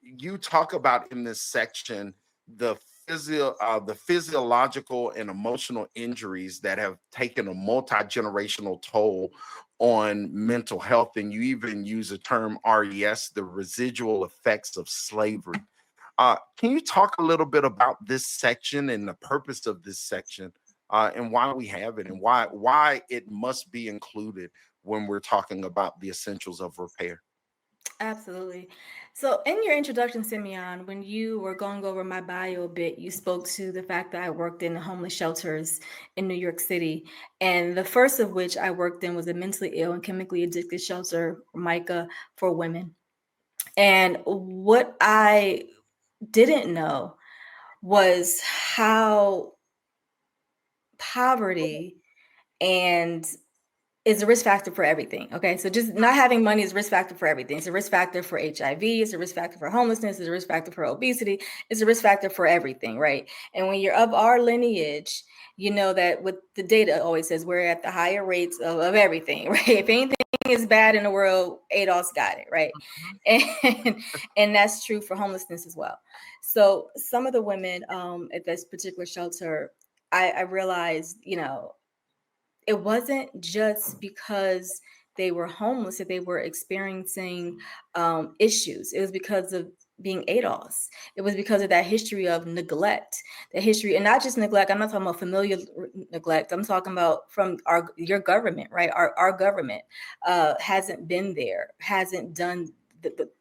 you talk about in this section the the physiological and emotional injuries that have taken a multi-generational toll on mental health, and you even use a term RES, the residual effects of slavery. Can you talk a little bit about this section and the purpose of this section, and why we have it, and why it must be included when we're talking about the essentials of repair? Absolutely. So, in your introduction, Simeon, when you were going over my bio a bit, you spoke to the fact that I worked in homeless shelters in New York City. And the first of which I worked in was a mentally ill and chemically addicted shelter, MICA, for women. And what I didn't know was how poverty and is a risk factor for everything. Okay. So just not having money is a risk factor for everything. It's a risk factor for HIV. It's a risk factor for homelessness. It's a risk factor for obesity. It's a risk factor for everything. Right. And when you're of our lineage, you know that what the data always says, we're at the higher rates of everything. Right. If anything is bad in the world, ADOS got it. Right. Mhm. And that's true for homelessness as well. So some of the women at this particular shelter, I realized, it wasn't just because they were homeless that they were experiencing issues. It was because of being ADOS. It was because of that history of neglect, the history, and not just neglect. I'm not talking about familial neglect. I'm talking about from your government, right? Our government hasn't been there, hasn't done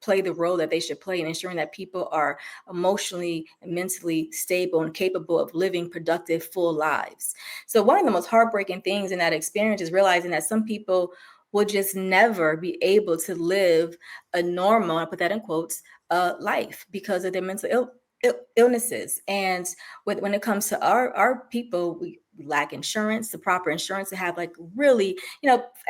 play the role that they should play in ensuring that people are emotionally and mentally stable and capable of living productive, full lives. So one of the most heartbreaking things in that experience is realizing that some people will just never be able to live a normal, I put that in quotes, life because of their mental illnesses. And when it comes to our people, we lack insurance, the proper insurance to have like really,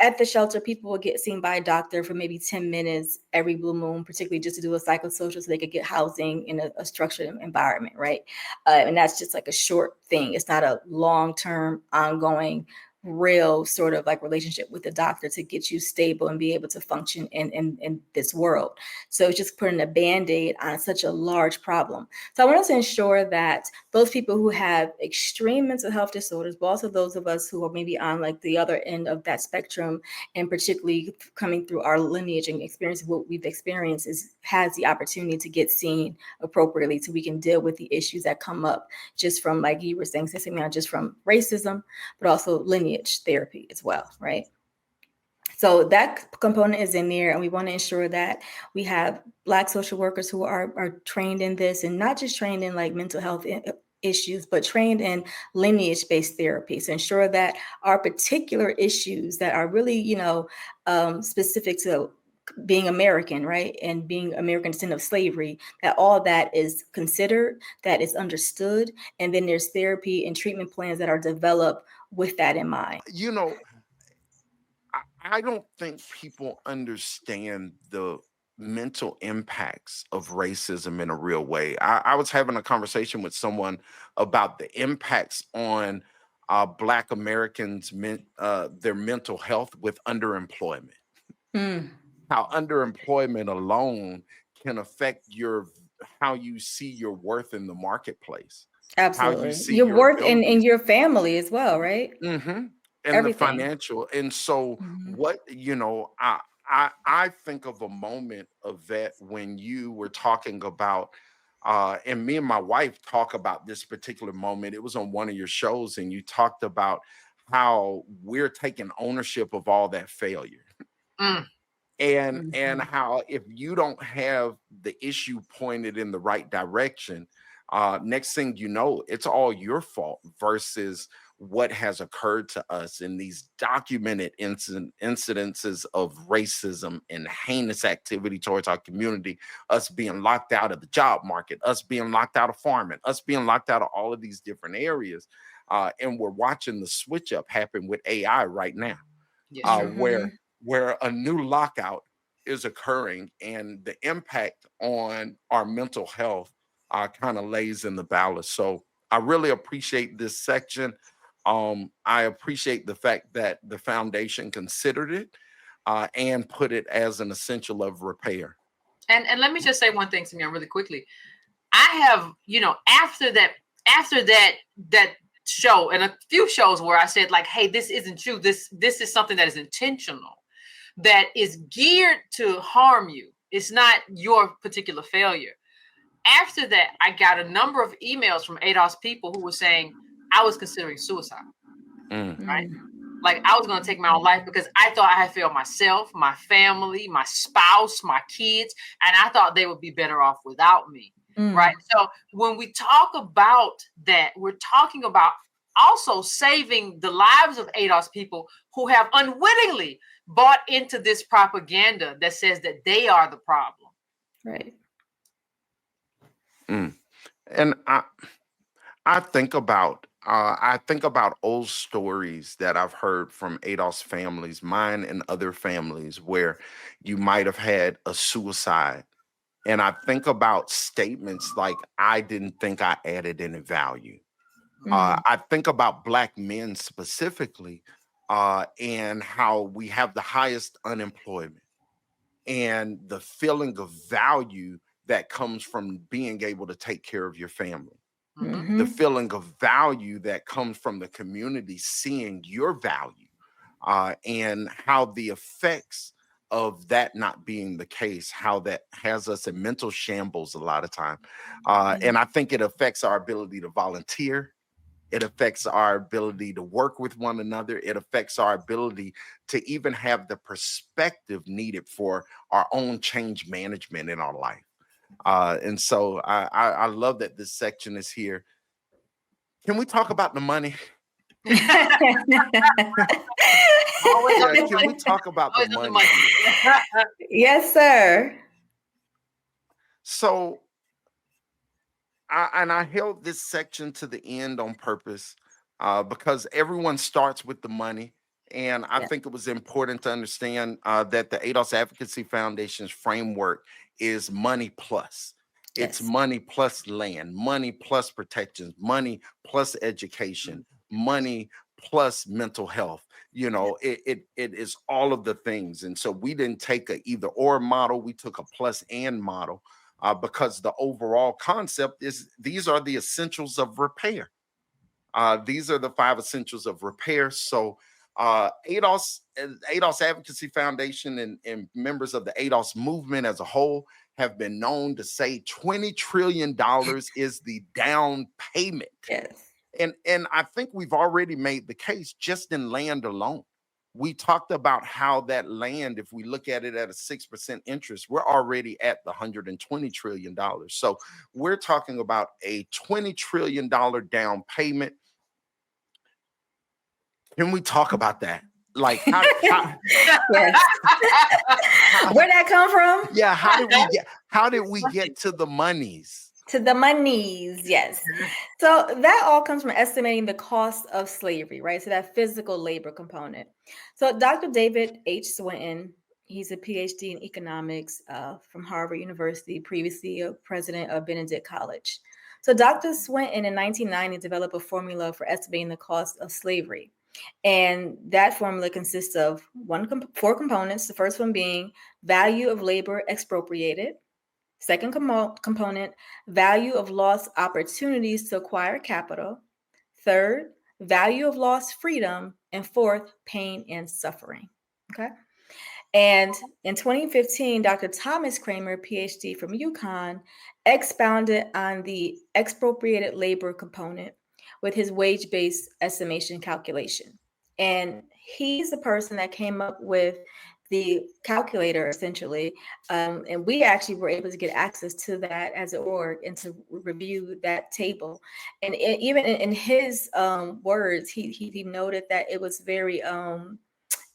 at the shelter, people will get seen by a doctor for maybe 10 minutes every blue moon, particularly just to do a psychosocial so they could get housing in a structured environment, right? And that's just like a short thing. It's not a long-term, ongoing, real sort of like relationship with the doctor to get you stable and be able to function in this world. So it's just putting a band-aid on such a large problem. So I want to ensure that those people who have extreme mental health disorders, but also those of us who are maybe on like the other end of that spectrum, and particularly coming through our lineage and experience, what we've experienced has the opportunity to get seen appropriately so we can deal with the issues that come up just from, like you were saying, not just from racism, but also lineage therapy as well, right? So that component is in there, and we want to ensure that we have Black social workers who are trained in this, and not just trained in like mental health issues, but trained in lineage-based therapy. So ensure that our particular issues that are really, specific to being American, right? And being American descendant of slavery, that all that is considered, that is understood. And then there's therapy and treatment plans that are developed with that in mind. You know, I don't think people understand the mental impacts of racism in a real way. I was having a conversation with someone about the impacts on Black Americans, their mental health with underemployment. Mm, How underemployment alone can affect how you see your worth in the marketplace, how you absolutely. see Your your worth and abilities. your family as well, right? Hmm. And the Everything. financial. And so Mhm. what, I think of a moment of that when you were talking about and me and my wife talk about this particular moment. It was on one of your shows, and you talked about how we're taking ownership of all that failure. Mm. And Mhm. how if you don't have the issue pointed in the right direction, next thing you know, it's all your fault versus what has occurred to us in these documented incidences of racism and heinous activity towards our community, us being locked out of the job market, us being locked out of farming, us being locked out of all of these different areas. And we're watching the switch up happen with AI right now, Yes, uh, sir. where Mhm. where a new lockout is occurring, and the impact on our mental health kind of lays in the balance. So I really appreciate this section. I appreciate the fact that the foundation considered it and put it as an essential of repair. And let me just say one thing to me really quickly. I have, after that show and a few shows where I said like, hey, this isn't true. This is something that is intentional, that is geared to harm you. It's not your particular failure. After that, I got a number of emails from ADOS people who were saying I was considering suicide, Mm, right? Mm. Like I was going to take my own life because I thought I had failed myself, my family, my spouse, my kids, and I thought they would be better off without me. Right. Mm. So when we talk about that, we're talking about also saving the lives of ADOS people who have unwittingly bought into this propaganda that says that they are the problem. Right. mm. And I think about old stories that I've heard from ADOS families, mine and other families, where you might have had a suicide. And I think about statements like, I didn't think I added any value. Mm. I think about Black men specifically, and how we have the highest unemployment, and the feeling of value that comes from being able to take care of your family, Mhm. the Mhm. feeling of value that comes from the community seeing your value, and how the effects of that not being the case, how that has us in mental shambles a lot of time. Mm. And I think it affects our ability to volunteer. It affects our ability to work with one another. It affects our ability to even have the perspective needed for our own change management in our life. And so I love that this section is here. Can we talk about the money? Always on Yeah, the can we money. talk about the Always on the money here? money. Yes, sir. So, I held this section to the end on purpose, because everyone starts with the money. And I Yeah. think it was important to understand that the ADOS Advocacy Foundation's framework is money plus. It's Yes. money plus land, money plus protections, money plus education, money plus mental health. It is all of the things. And so we didn't take a either or model, we took a plus and model, because the overall concept is these are the essentials of repair. These are the five essentials of repair. So ADOS Advocacy Foundation and members of the ADOS movement as a whole have been known to say $20 trillion is the down payment. Yes. And I think we've already made the case just in land alone. We talked about how that land, if we look at it at a 6% interest, we're already at the $120 trillion. So we're talking about a $20 trillion down payment. Can we talk about that? Like how Yes. how Where come from? Yeah, how did we get to the monies? To the monies, yes. So that all comes from estimating the cost of slavery, right? So that physical labor component. So Dr. David H. Swinton, he's a PhD in economics from Harvard University, previously a president of Benedict College. So Dr. Swinton in 1990 developed a formula for estimating the cost of slavery. And that formula consists of four components. The first one being value of labor expropriated. Second component, value of lost opportunities to acquire capital. Third, value of lost freedom. And fourth, pain and suffering. Okay. And in 2015, Dr. Thomas Kramer, PhD from UConn, expounded on the expropriated labor component with his wage-based estimation calculation. And he's the person that came up with the calculator, essentially. And we actually were able to get access to that as an org and to review that table. And even in his words, he noted that it was very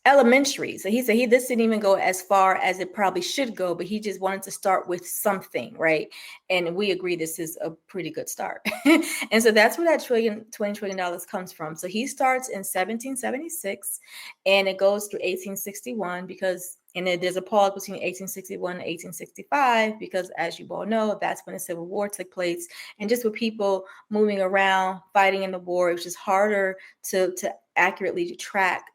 elementary. So he said this didn't even go as far as it probably should go, but he just wanted to start with something, right? And we agree this is a pretty good start. And so that's where that $20 trillion comes from. So he starts in 1776 and it goes through 1861 and then there's a pause between 1861 and 1865 because, as you all know, that's when the Civil War took place. And just with people moving around, fighting in the war, it was just harder to accurately track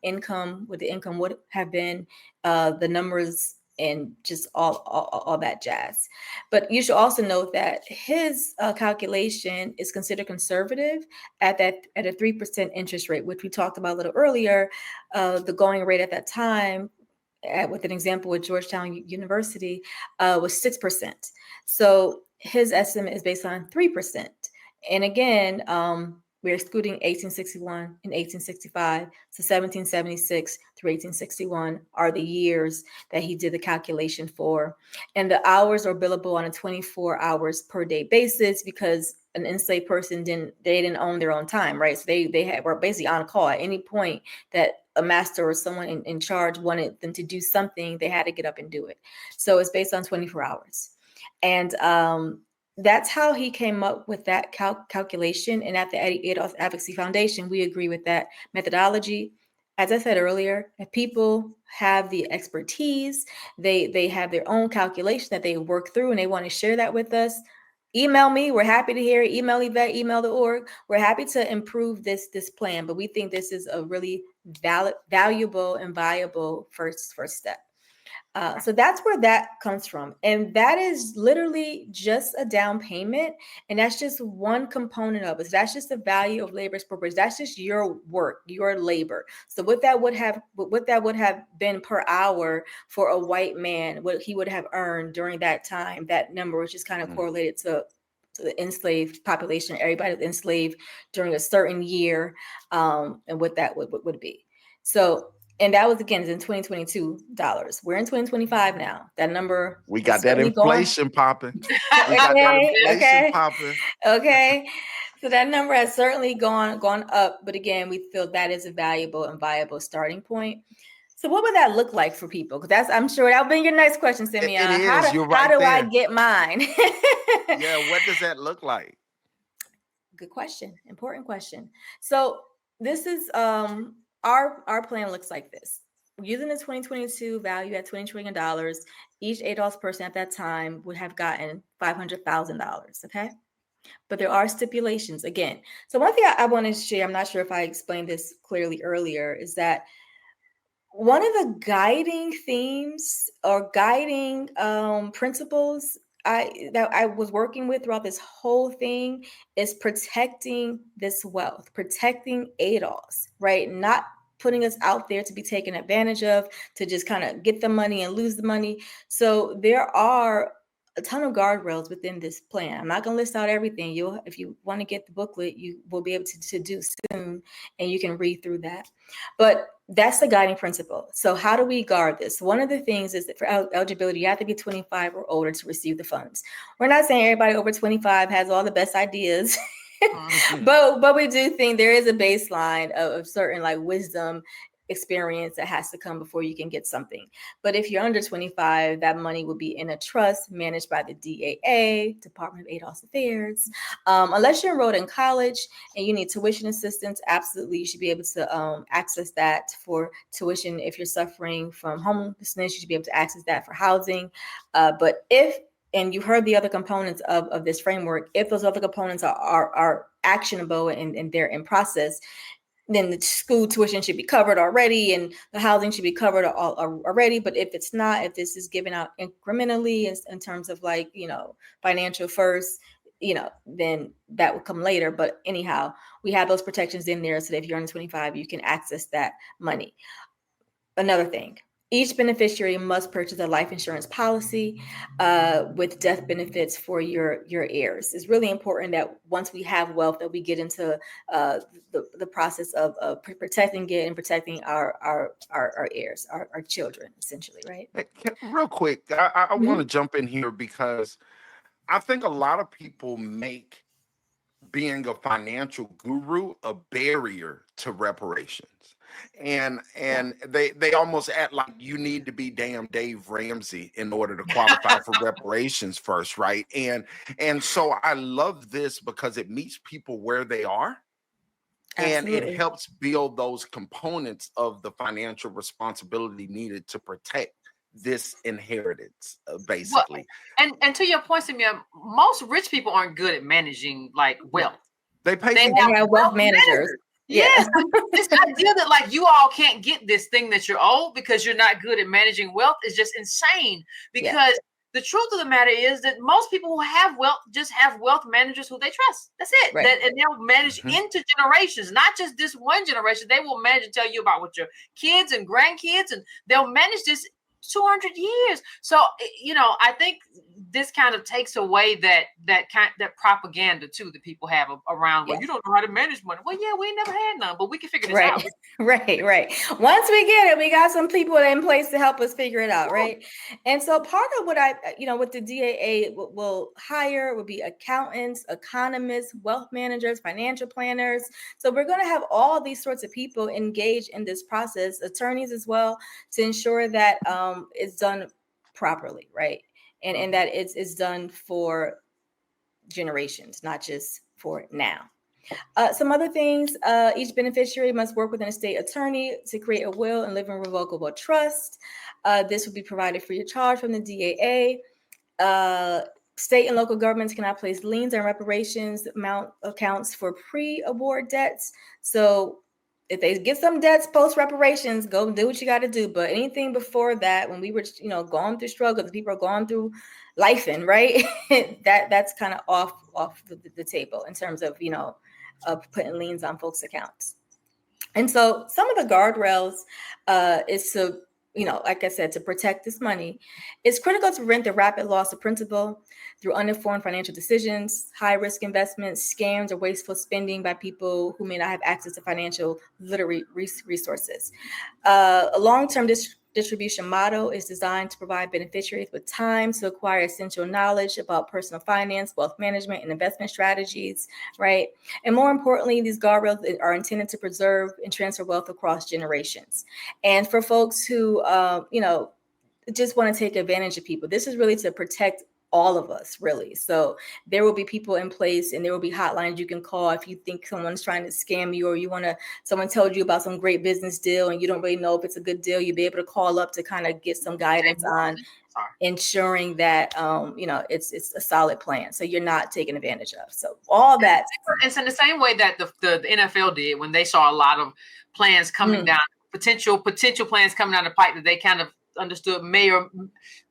income, what the income would have been, the numbers, and just all that jazz. But you should also note that his calculation is considered conservative at a 3% interest rate, which we talked about a little earlier. The going rate at that time, with an example with Georgetown University, was 6%. So his estimate is based on 3%. And again, we're excluding 1861 and 1865. So 1776 through 1861 are the years that he did the calculation for. And the hours are billable on a 24 hours per day basis because an enslaved person didn't own their own time, right? So they were basically on call at any point that a master or someone in charge wanted them to do something, they had to get up and do it. So it's based on 24 hours. And that's how he came up with that calculation. And at the ADOS Advocacy Foundation, we agree with that methodology. As I said earlier, if people have the expertise, they have their own calculation that they work through and they want to share that with us, email me. We're happy to hear it. Email Yvette, email the org. We're happy to improve this plan, but we think this is a really valuable and viable first step. So that's where that comes from. And that is literally just a down payment. And that's just one component of it. So that's just the value of labor expropriation. That's just your work, your labor. So what that would have been per hour for a white man, what he would have earned during that time, that number was just kind of correlated to the enslaved population, everybody was enslaved during a certain year, and what that would be. So, and that was, again, in 2022 dollars. We're in 2025 now. That number, we got that inflation popping. Okay. So that number has certainly gone up. But again, we feel that is a valuable and viable starting point. So what would that look like for people? Because I'm sure that'll be your next question, Simeon. It is. How do I get mine? Yeah, what does that look like? Good question. Important question. So this is our plan looks like this. Using the 2022 value at $20 trillion, each ADOS person at that time would have gotten $500,000. Okay. But there are stipulations again. So one thing I want to share, I'm not sure if I explained this clearly earlier, is that one of the guiding themes or guiding principles that I was working with throughout this whole thing is protecting this wealth, protecting ADOS, right? Not putting us out there to be taken advantage of, to just kind of get the money and lose the money. So there are a ton of guardrails within this plan. I'm not going to list out everything. If you want to get the booklet, you will be able to do soon, and you can read through that. But that's the guiding principle. So how do we guard this? One of the things is that for eligibility, you have to be 25 or older to receive the funds. We're not saying everybody over 25 has all the best ideas, but we do think there is a baseline of certain like wisdom experience that has to come before you can get something. But if you're under 25, that money will be in a trust managed by the DAA, Department of ADOS Affairs. Unless you're enrolled in college and you need tuition assistance, absolutely you should be able to access that for tuition. If you're suffering from homelessness, you should be able to access that for housing. But if, and you heard the other components of this framework, if those other components are actionable and they're in process, then the school tuition should be covered already and the housing should be covered already. But if it's not, if this is given out incrementally in terms of like, financial first, then that will come later. But anyhow, we have those protections in there so that if you're under 25, you can access that money. Another thing, each beneficiary must purchase a life insurance policy with death benefits for your heirs. It's really important that once we have wealth, that we get into the process of protecting it and protecting our heirs, our children, essentially, right? Real quick, I want to jump in here because I think a lot of people make being a financial guru a barrier to reparations. And they almost act like you need to be damn Dave Ramsey in order to qualify for reparations first, right? And so I love this because it meets people where they are. Absolutely. And it helps build those components of the financial responsibility needed to protect this inheritance, basically. Well, and to your point, Samia, most rich people aren't good at managing like wealth. They pay they have wealth managers. Yes, this idea that like you all can't get this thing that you're owed because you're not good at managing wealth is just insane. Because the truth of the matter is that most people who have wealth just have wealth managers who they trust. That's it. Right. And they'll manage into generations, not just this one generation. They will manage to tell you about what your kids and grandkids, and they'll manage this 200 years. So, I think this kind of takes away that propaganda too that people have around. Well, you don't know how to manage money. Well, yeah, we ain't never had none, but we can figure this out. Right. Once we get it, we got some people in place to help us figure it out, right? And so part of what what the DAA will hire will be accountants, economists, wealth managers, financial planners. So we're going to have all these sorts of people engaged in this process, attorneys as well, to ensure that it's done properly, right? And that it's done for generations, not just for now. Some other things, each beneficiary must work with an estate attorney to create a will and live in revocable trust. This will be provided free of charge from the DAA. State and local governments cannot place liens on reparations amount accounts for pre-award debts. So if they get some debts post reparations, go do what you got to do. But anything before that, when we were, going through struggles, people are going through life, and right, that's kind of off the table in terms of of putting liens on folks' accounts. And so some of the guardrails is to, like I said, to protect this money. It's critical to prevent the rapid loss of principal through uninformed financial decisions, high-risk investments, scams, or wasteful spending by people who may not have access to financial literary resources. A long-term distribution model is designed to provide beneficiaries with time to acquire essential knowledge about personal finance, wealth management, and investment strategies, right? And more importantly, these guardrails are intended to preserve and transfer wealth across generations. And for folks who, just want to take advantage of people, this is really to protect all of us, really. So there will be people in place, and there will be hotlines you can call if you think someone's trying to scam you, or someone told you about some great business deal and you don't really know if it's a good deal. You'll be able to call up to kind of get some guidance on ensuring that it's a solid plan, so you're not taken advantage of. So all that. It's in the same way that the NFL did when they saw a lot of plans coming down, potential plans coming down the pipe that they kind of understood may or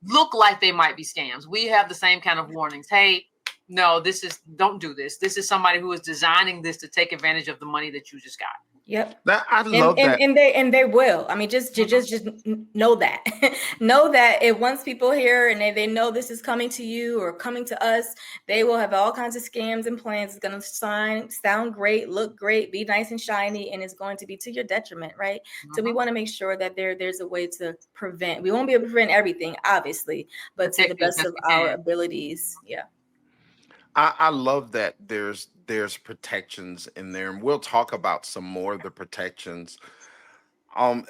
look like they might be scams. We have the same kind of warnings. Hey, no, don't do this. This is somebody who is designing this to take advantage of the money that you just got. Yep. I love that. And they will. I mean, just know that. Know that if once people hear and they know this is coming to you or coming to us, they will have all kinds of scams and plans. It's going to sound great, look great, be nice and shiny, and it's going to be to your detriment, right? So we want to make sure that there's a way to prevent. We won't be able to prevent everything, obviously, but to the best of our abilities. Yeah. I love that there's protections in there, and we'll talk about some more of the protections.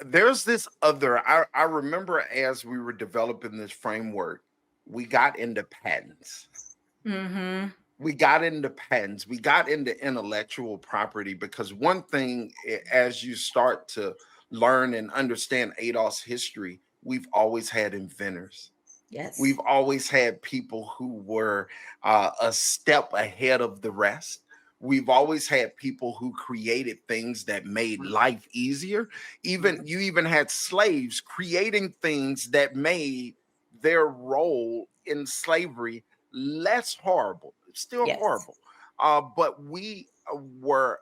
There's this other, I remember as we were developing this framework, we got into patents. Mm-hmm. We got into patents. We got into intellectual property because one thing, as you start to learn and understand ADOS history, we've always had inventors. Yes. We've always had people who were a step ahead of the rest. We've always had people who created things that made life easier. Even you even had slaves creating things that made their role in slavery less horrible. It's still Yes. horrible, but we were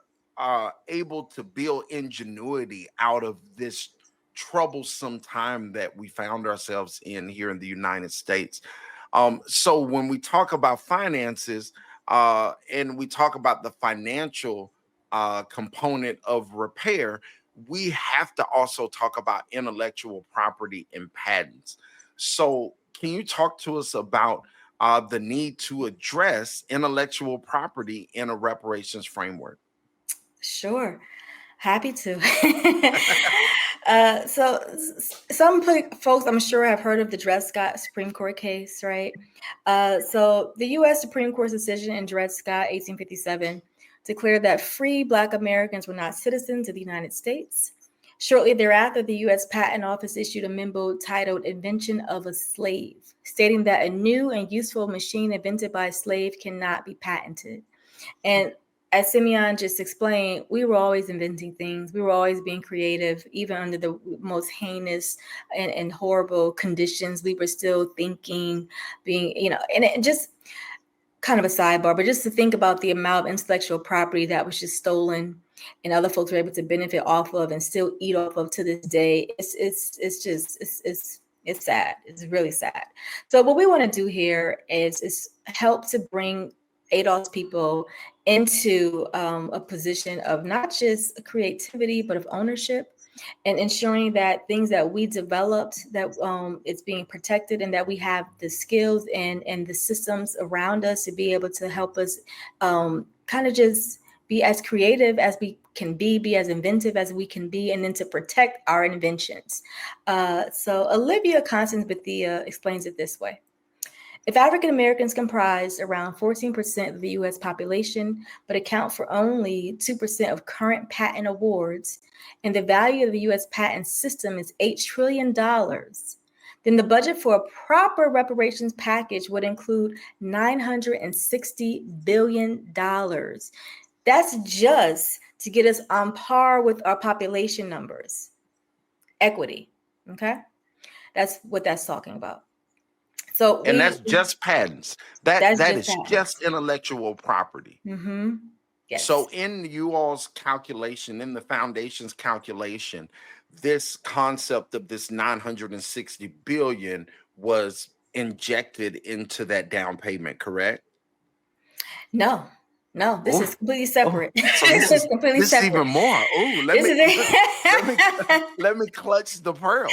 able to build ingenuity out of this troublesome time that we found ourselves in here in the United States. So when we talk about finances and we talk about the financial component of repair, we have to also talk about intellectual property and patents. So can you talk to us about the need to address intellectual property in a reparations framework? Sure. Happy to. Some folks, I'm sure, have heard of the Dred Scott Supreme Court case, right? So the U.S. Supreme Court's decision in Dred Scott, 1857, declared that free Black Americans were not citizens of the United States. Shortly thereafter, the U.S. Patent Office issued a memo titled Invention of a Slave, stating that a new and useful machine invented by a slave cannot be patented. And as Simeon just explained, we were always inventing things. We were always being creative, even under the most heinous and horrible conditions. We were still thinking, being, and it just kind of a sidebar, but just to think about the amount of intellectual property that was just stolen and other folks were able to benefit off of and still eat off of to this day. It's sad. It's really sad. So what we want to do here is help to bring ADOS people into a position of not just creativity, but of ownership, and ensuring that things that we developed, that it's being protected, and that we have the skills and the systems around us to be able to help us kind of just be as creative as we can be as inventive as we can be, and then to protect our inventions. So Olivia Constance Bethia explains it this way. If African Americans comprise around 14% of the U.S. population, but account for only 2% of current patent awards, and the value of the U.S. patent system is $8 trillion, then the budget for a proper reparations package would include $960 billion. That's just to get us on par with our population numbers. Equity, okay? That's what that's talking about. So And that's just patents. That that's that just is patents. just intellectual property. Mm-hmm. Yes. So in you all's calculation, in the foundation's calculation, this concept of this 960 billion was injected into that down payment, correct? No, this Oh, is completely oh, separate. so This is completely this is separate. even more. Oh, This is let me let me clutch the pearls.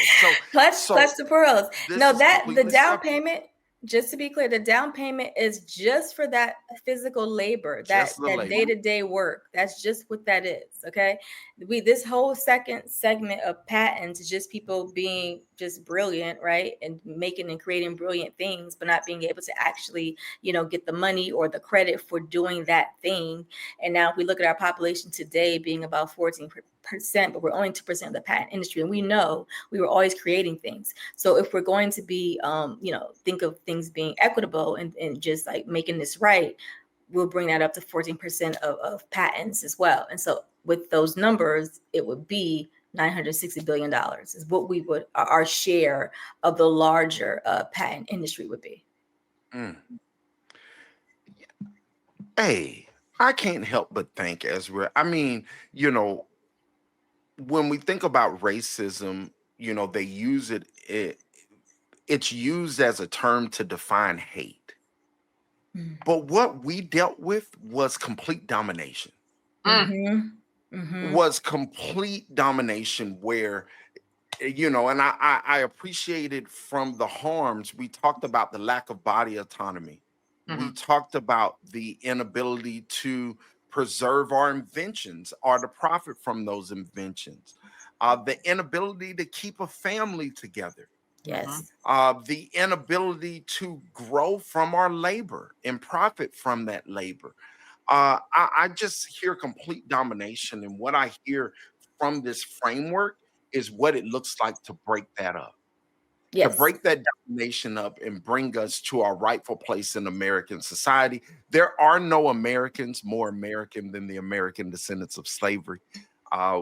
clutch the pearls. This No, is that the completely down separate. payment, just to be clear, the down payment is just for that physical labor, that Just the labor. day-to-day work. That's just what that is. Okay. This whole second segment of patents is just people being just brilliant, right? And making and creating brilliant things, but not being able to actually, get the money or the credit for doing that thing. And now if we look at our population today being about 14%, but we're only 2% of the patent industry. And we know we were always creating things. So if we're going to be, think of things being equitable and just like making this right, we'll bring that up to 14% of patents as well. And so with those numbers, it would be $960 billion is what our share of the larger patent industry would be. Mm. Hey, I can't help but think when we think about racism, they use it's used as a term to define hate. But what we dealt with was complete domination. Mm-hmm. Mm-hmm. Was complete domination where, and I appreciated from the harms. We talked about the lack of body autonomy. We talked about the inability to preserve our inventions or to profit from those inventions. the inability to keep a family together, Yes. the inability to grow from our labor and profit from that labor. I just hear complete domination, and what I hear from this framework is what it looks like to break that up, to Yes. break that domination up and bring us to our rightful place in American society. There are no Americans more American than the American descendants of slavery.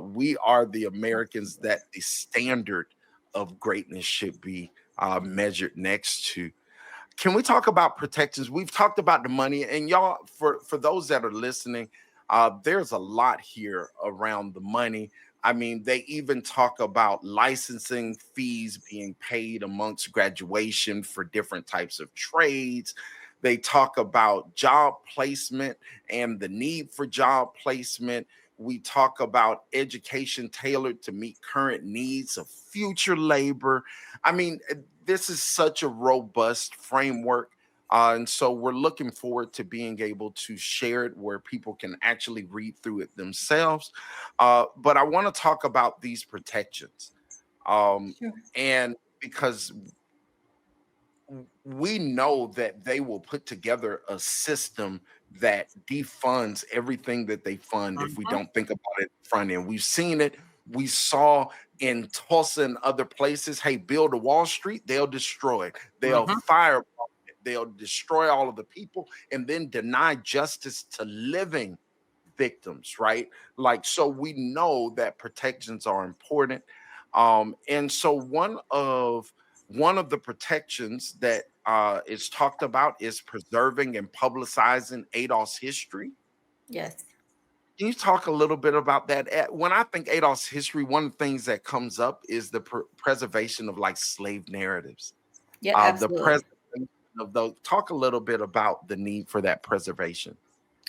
We are the Americans that the standard of greatness should be measured next to. Can we talk about protections? We've talked about the money, and y'all, for those that are listening, there's a lot here around the money. I mean, they even talk about licensing fees being paid amongst graduation for different types of trades. They talk about job placement and the need for job placement. We talk about education tailored to meet current needs of future labor. I mean, this is such a robust framework. And so we're looking forward to being able to share it where people can actually read through it themselves. But I want to talk about these protections. Sure. And because we know that they will put together a system that defunds everything that they fund if we Mhm. don't think about it front end. We've seen it. We saw in Tulsa and other places, hey, build a Wall Street, they'll destroy it. They'll Mhm. fire it. They'll destroy all of the people and then deny justice to living victims, right? Like, so we know that protections are important. And so one of the protections that is talked about is preserving and publicizing ADOS history. Yes. Can you talk a little bit about that? When I think ADOS history, one of the things that comes up is the preservation of like slave narratives. Yeah, The absolutely. preservation of those. Talk a little bit about the need for that preservation.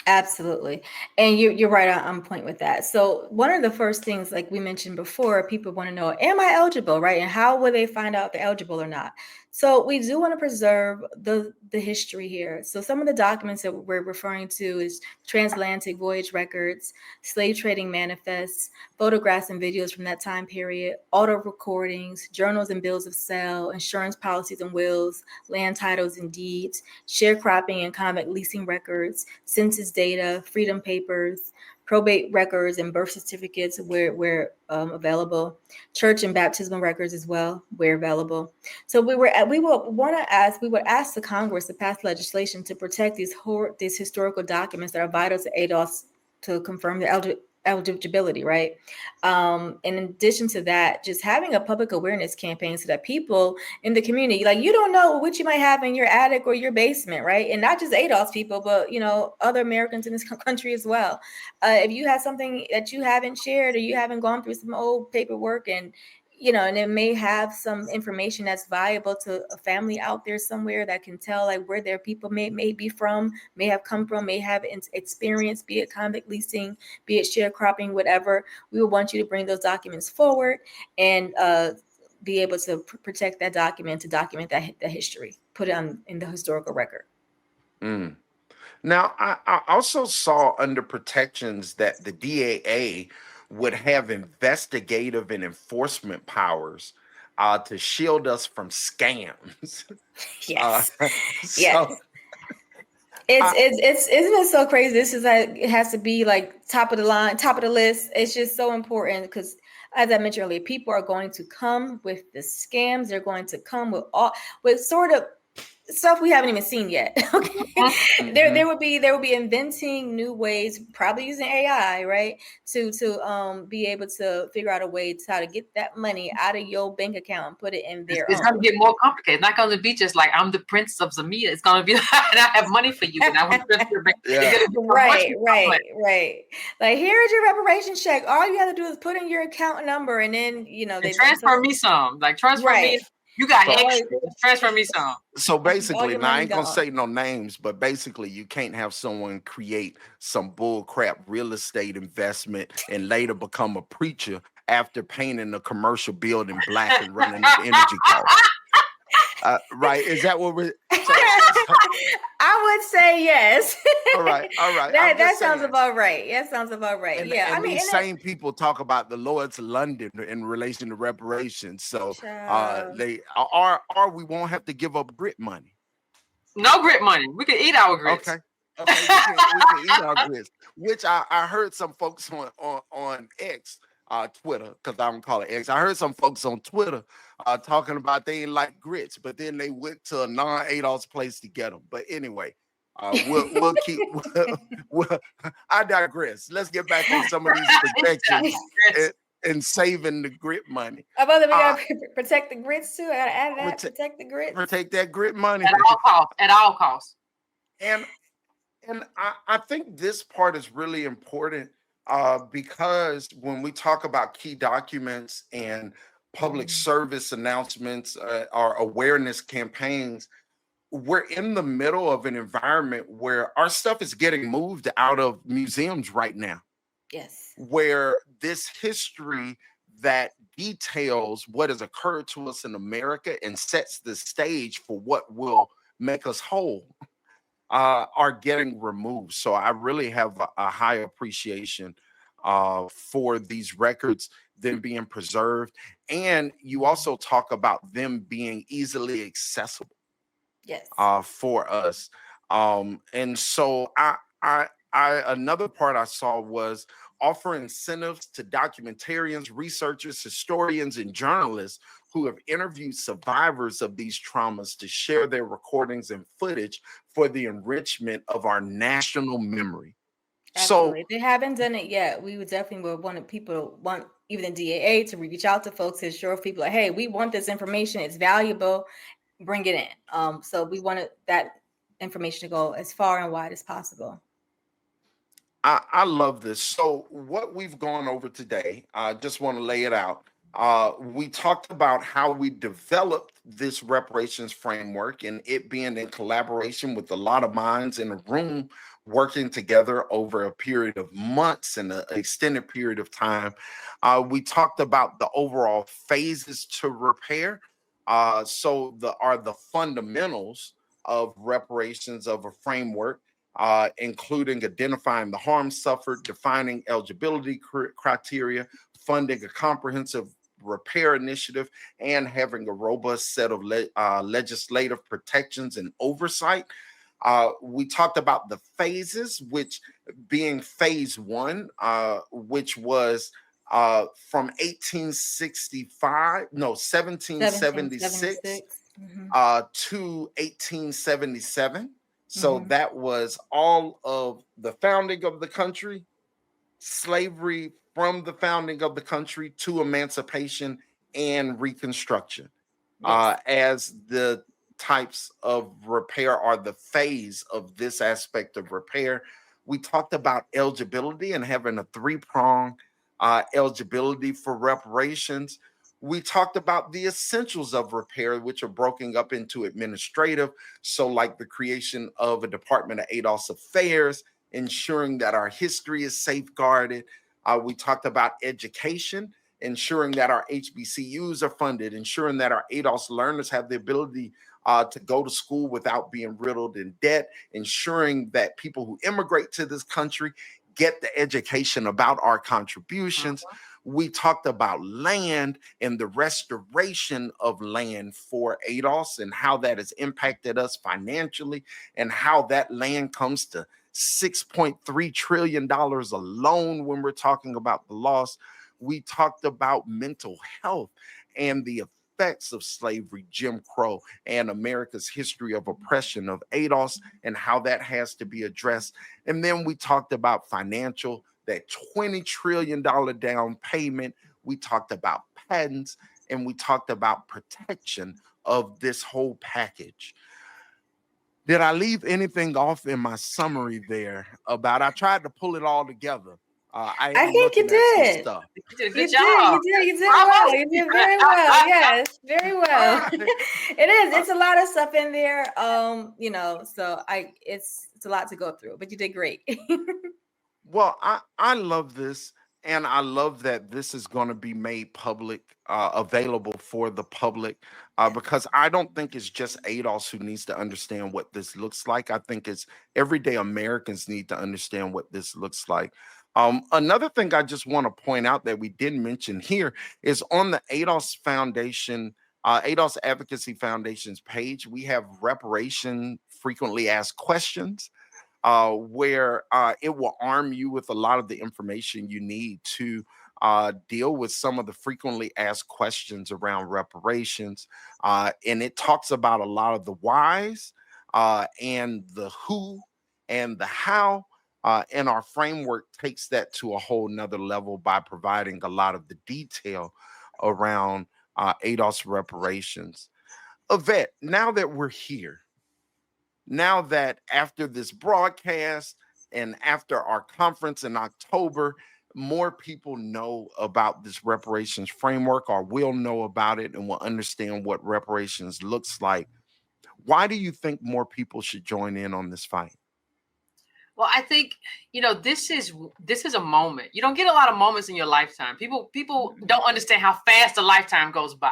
Absolutely. And you're right on point with that. So one of the first things, like we mentioned before, people want to know, am I eligible, right? And how will they find out if they're eligible or not? So we do want to preserve the history here. So some of the documents that we're referring to is transatlantic voyage records, slave trading manifests, photographs and videos from that time period, auto recordings, journals and bills of sale, insurance policies and wills, land titles and deeds, sharecropping and convict leasing records, census data, freedom papers, probate records, and birth certificates where available, church and baptismal records as well where available. So we would ask the Congress to pass legislation to protect these historical documents that are vital to ADOS to confirm the eligibility, right? In addition to that, just having a public awareness campaign so that people in the community, like, you don't know what you might have in your attic or your basement, right? And not just ADOS people, but other Americans in this country as well. If you have something that you haven't shared or you haven't gone through some old paperwork and and it may have some information that's valuable to a family out there somewhere that can tell like where their people may be from, may have come from, may have experience, be it convict leasing, be it sharecropping, whatever. We would want you to bring those documents forward and be able to protect that document, to document that history, put it in the historical record. Mm. Now, I also saw under protections that the DAA would have investigative and enforcement powers to shield us from scams. uh, Yes. Yes. so, It's I, it's isn't it so crazy? This is like, it has to be like top of the line, top of the list. It's just so important because, as I mentioned earlier, people are going to come with the scams. They're going to come with sort of stuff we haven't even seen yet. Okay. Mhm. There mhm. would be inventing new ways, probably using AI, right? To be able to figure out a way to how to get that money out of your bank account and put it in their It's going to own. get more complicated. It's not going to be just like I'm the prince of Zamia. It's going to be like, and I have money for you, and I want to your bank. It's Yeah. going to become much Right, more complex. right. Like, here's your reparations check. All you have to do is put in your account number, and then And they transfer me some. Like, transfer right. me. You got So, extra. Just transfer me some. so All basically, your now I money ain't gonna gone. say no names, but basically, you can't have someone create some bull crap real estate investment and later become a preacher after painting a commercial building black and running up energy costs. Right? Is that what we're so? I would say yes. All right. That sounds about right. That sounds about right. And Yeah, I and mean, these same people talk about the Lloyd's of London in relation to reparations. So child. they are we won't have to give up grit money. No grit money. We can eat our grits. Okay. Okay, we can eat our grits, which I heard some folks on X, Twitter, because I don't call it X. I heard some folks on Twitter talking about they ain't like grits, but then they went to a non-ADOS place to get them. But anyway, we'll keep. I digress. Let's get back on some of these projections and saving the grit money. About that, we gotta protect the grits too. I gotta add that. Protect the grits. Protect that grit money at all costs. At all costs. And I think this part is really important because when we talk about key documents and public service announcements or awareness campaigns, we're in the middle of an environment where our stuff is getting moved out of museums right now. Yes. Where this history that details what has occurred to us in America and sets the stage for what will make us whole are getting removed. So I really have a high appreciation for these records, them being preserved. And you also talk about them being easily accessible. Yes. For us. And so I another part I saw was offer incentives to documentarians, researchers, historians, and journalists who have interviewed survivors of these traumas to share their recordings and footage for the enrichment of our national memory. Absolutely. If they haven't done it yet, we would definitely want people to want even the DAA to reach out to folks to assure people like, hey, we want this information, it's valuable, bring it in. So we wanted that information to go as far and wide as possible. I love this. So what we've gone over today, I just want to lay it out. We talked about how we developed this reparations framework and it being in collaboration with a lot of minds in a room working together over a period of months and an extended period of time. We talked about the overall phases to repair. So the fundamentals of reparations of a framework, including identifying the harm suffered, defining eligibility criteria, funding a comprehensive repair initiative, and having a robust set of legislative protections and oversight. We talked about the phases, which being phase one, which was from 1776 to 1877. So that was all of the founding of the country, slavery from the founding of the country to emancipation and Reconstruction. As the types of repair are the phase of this aspect of repair. We talked about eligibility and having a three-prong eligibility for reparations. We talked about the essentials of repair, which are broken up into administrative. So like the creation of a Department of ADOS Affairs, ensuring that our history is safeguarded. We talked about education, ensuring that our HBCUs are funded, ensuring that our ADOS learners have the ability to go to school without being riddled in debt, ensuring that people who immigrate to this country get the education about our contributions. We talked about land and the restoration of land for ADOS and how that has impacted us financially and how that land comes to $6.3 trillion alone when we're talking about the loss. We talked about mental health and the effects of slavery, Jim Crow, and America's history of oppression of ADOS and how that has to be addressed. And then we talked about financial, that $20 trillion down payment. We talked about patents and we talked about protection of this whole package. Did I leave anything off in my summary there about, I tried to pull it all together. I think you did. You did a good job. You did well. You did very well. Yes, very well. Right. It is. It's a lot of stuff in there. So it's a lot to go through, but you did great. Well, I love this. And I love that this is going to be made public, available for the public, because I don't think it's just ADOS who needs to understand what this looks like. I think it's everyday Americans need to understand what this looks like. Another thing I just want to point out that we didn't mention here is on the ADOS Foundation, ADOS Advocacy Foundation's page, we have reparation frequently asked questions, where it will arm you with a lot of the information you need to deal with some of the frequently asked questions around reparations. And it talks about a lot of the whys, and the who and the how. And our framework takes that to a whole nother level by providing a lot of the detail around ADOS reparations. Yvette, now that we're here, now that after this broadcast and after our conference in October, more people know about this reparations framework or will know about it and will understand what reparations looks like. Why do you think more people should join in on this fight? Well, I think this is a moment. You don't get a lot of moments in your lifetime. People don't understand how fast a lifetime goes by.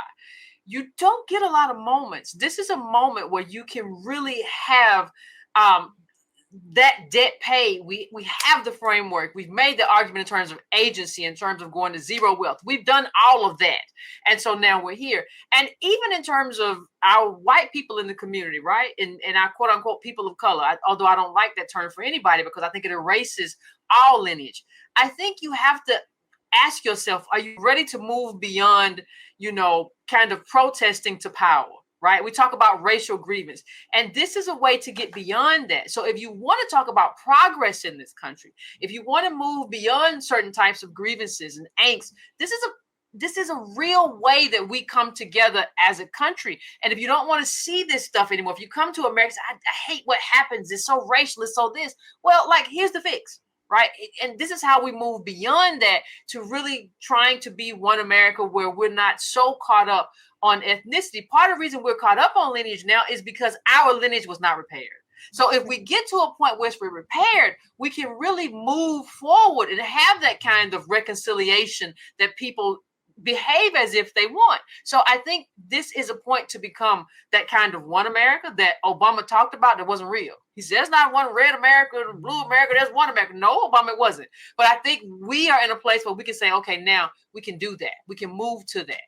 You don't get a lot of moments. This is a moment where you can really have um, that debt paid. We have the framework. We've made the argument in terms of agency, in terms of going to zero wealth. We've done all of that, and so now we're here. And even in terms of our white people in the community, right, and our quote unquote people of color, although I don't like that term for anybody because I think it erases all lineage. I think you have to ask yourself, are you ready to move beyond, kind of protesting to power? Right? We talk about racial grievance, and this is a way to get beyond that. So, if you want to talk about progress in this country, if you want to move beyond certain types of grievances and angst, this is a real way that we come together as a country. And if you don't want to see this stuff anymore, if you come to America, I hate what happens. It's so racial. It's so this. Well, like, here's the fix. Right. And this is how we move beyond that to really trying to be one America where we're not so caught up on ethnicity. Part of the reason we're caught up on lineage now is because our lineage was not repaired. So if we get to a point where we're repaired, we can really move forward and have that kind of reconciliation that people behave as if they want. So I think this is a point to become that kind of one America that Obama talked about that wasn't real. He said there's not one red America, blue America, there's one America. No, Obama, it wasn't. But I think we are in a place where we can say, okay, now we can do that. We can move to that.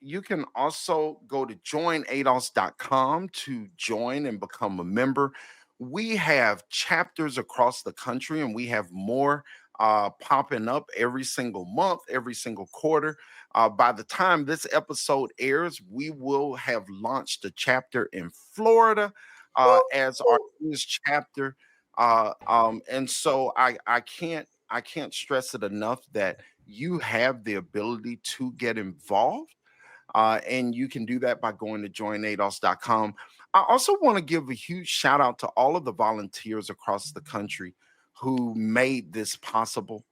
You can also go to joinados.com to join and become a member. We have chapters across the country, and we have more popping up every single month, every single quarter. By the time this episode airs, we will have launched a chapter in Florida as our newest chapter. And so I can't stress it enough that you have the ability to get involved, and you can do that by going to joinados.com. I also want to give a huge shout out to all of the volunteers across the country who made this possible,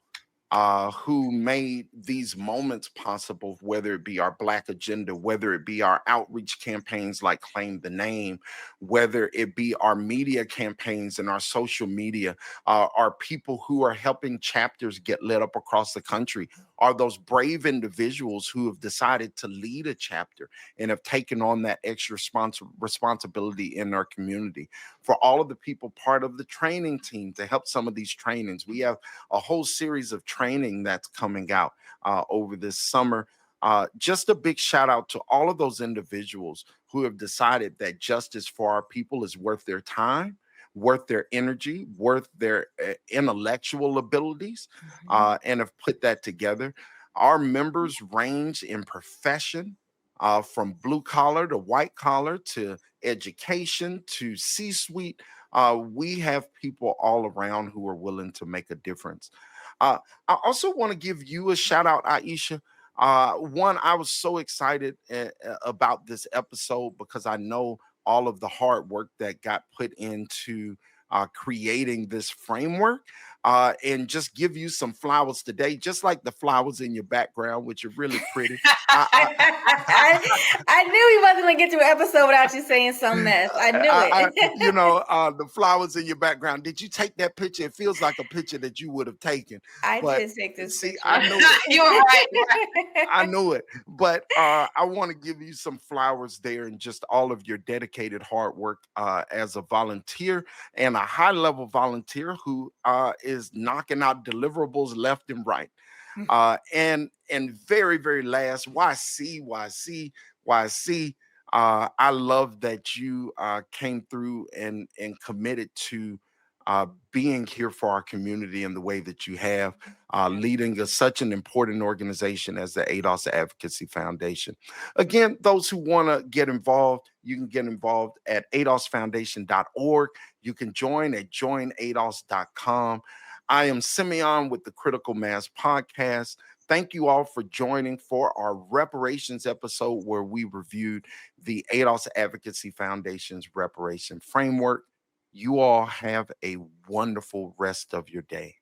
who made these moments possible, whether it be our Black agenda, whether it be our outreach campaigns like Claim the Name, whether it be our media campaigns and our social media, are people who are helping chapters get lit up across the country, are those brave individuals who have decided to lead a chapter and have taken on that extra responsibility in our community. For all of the people part of the training team to help some of these trainings, we have a whole series of training that's coming out over this summer. Just a big shout out to all of those individuals who have decided that justice for our people is worth their time, worth their energy, worth their intellectual abilities, and have put that together. Our members range in profession, from blue collar to white collar to education to C suite. We have people all around who are willing to make a difference. Uh, I also want to give you a shout out, Aisha. One, I was so excited about this episode because I know all of the hard work that got put into creating this framework. and just give you some flowers today, just like the flowers in your background, which are really pretty. I, I knew he wasn't going to get to an episode without you saying some mess. I knew it. The flowers in your background. Did you take that picture? It feels like a picture that you would have taken. I But did take this see, picture. I knew it. You were right. I knew it. But I want to give you some flowers there and just all of your dedicated hard work as a volunteer and a high level volunteer who is knocking out deliverables left and right. And very, very last, YC. I love that you came through and committed to being here for our community in the way that you have, leading such an important organization as the ADOS Advocacy Foundation. Again, those who want to get involved, you can get involved at adosfoundation.org. You can join at joinados.com. I am Simeon with the Critical Mass Podcast. Thank you all for joining for our reparations episode where we reviewed the ADOS Advocacy Foundation's reparation framework. You all have a wonderful rest of your day.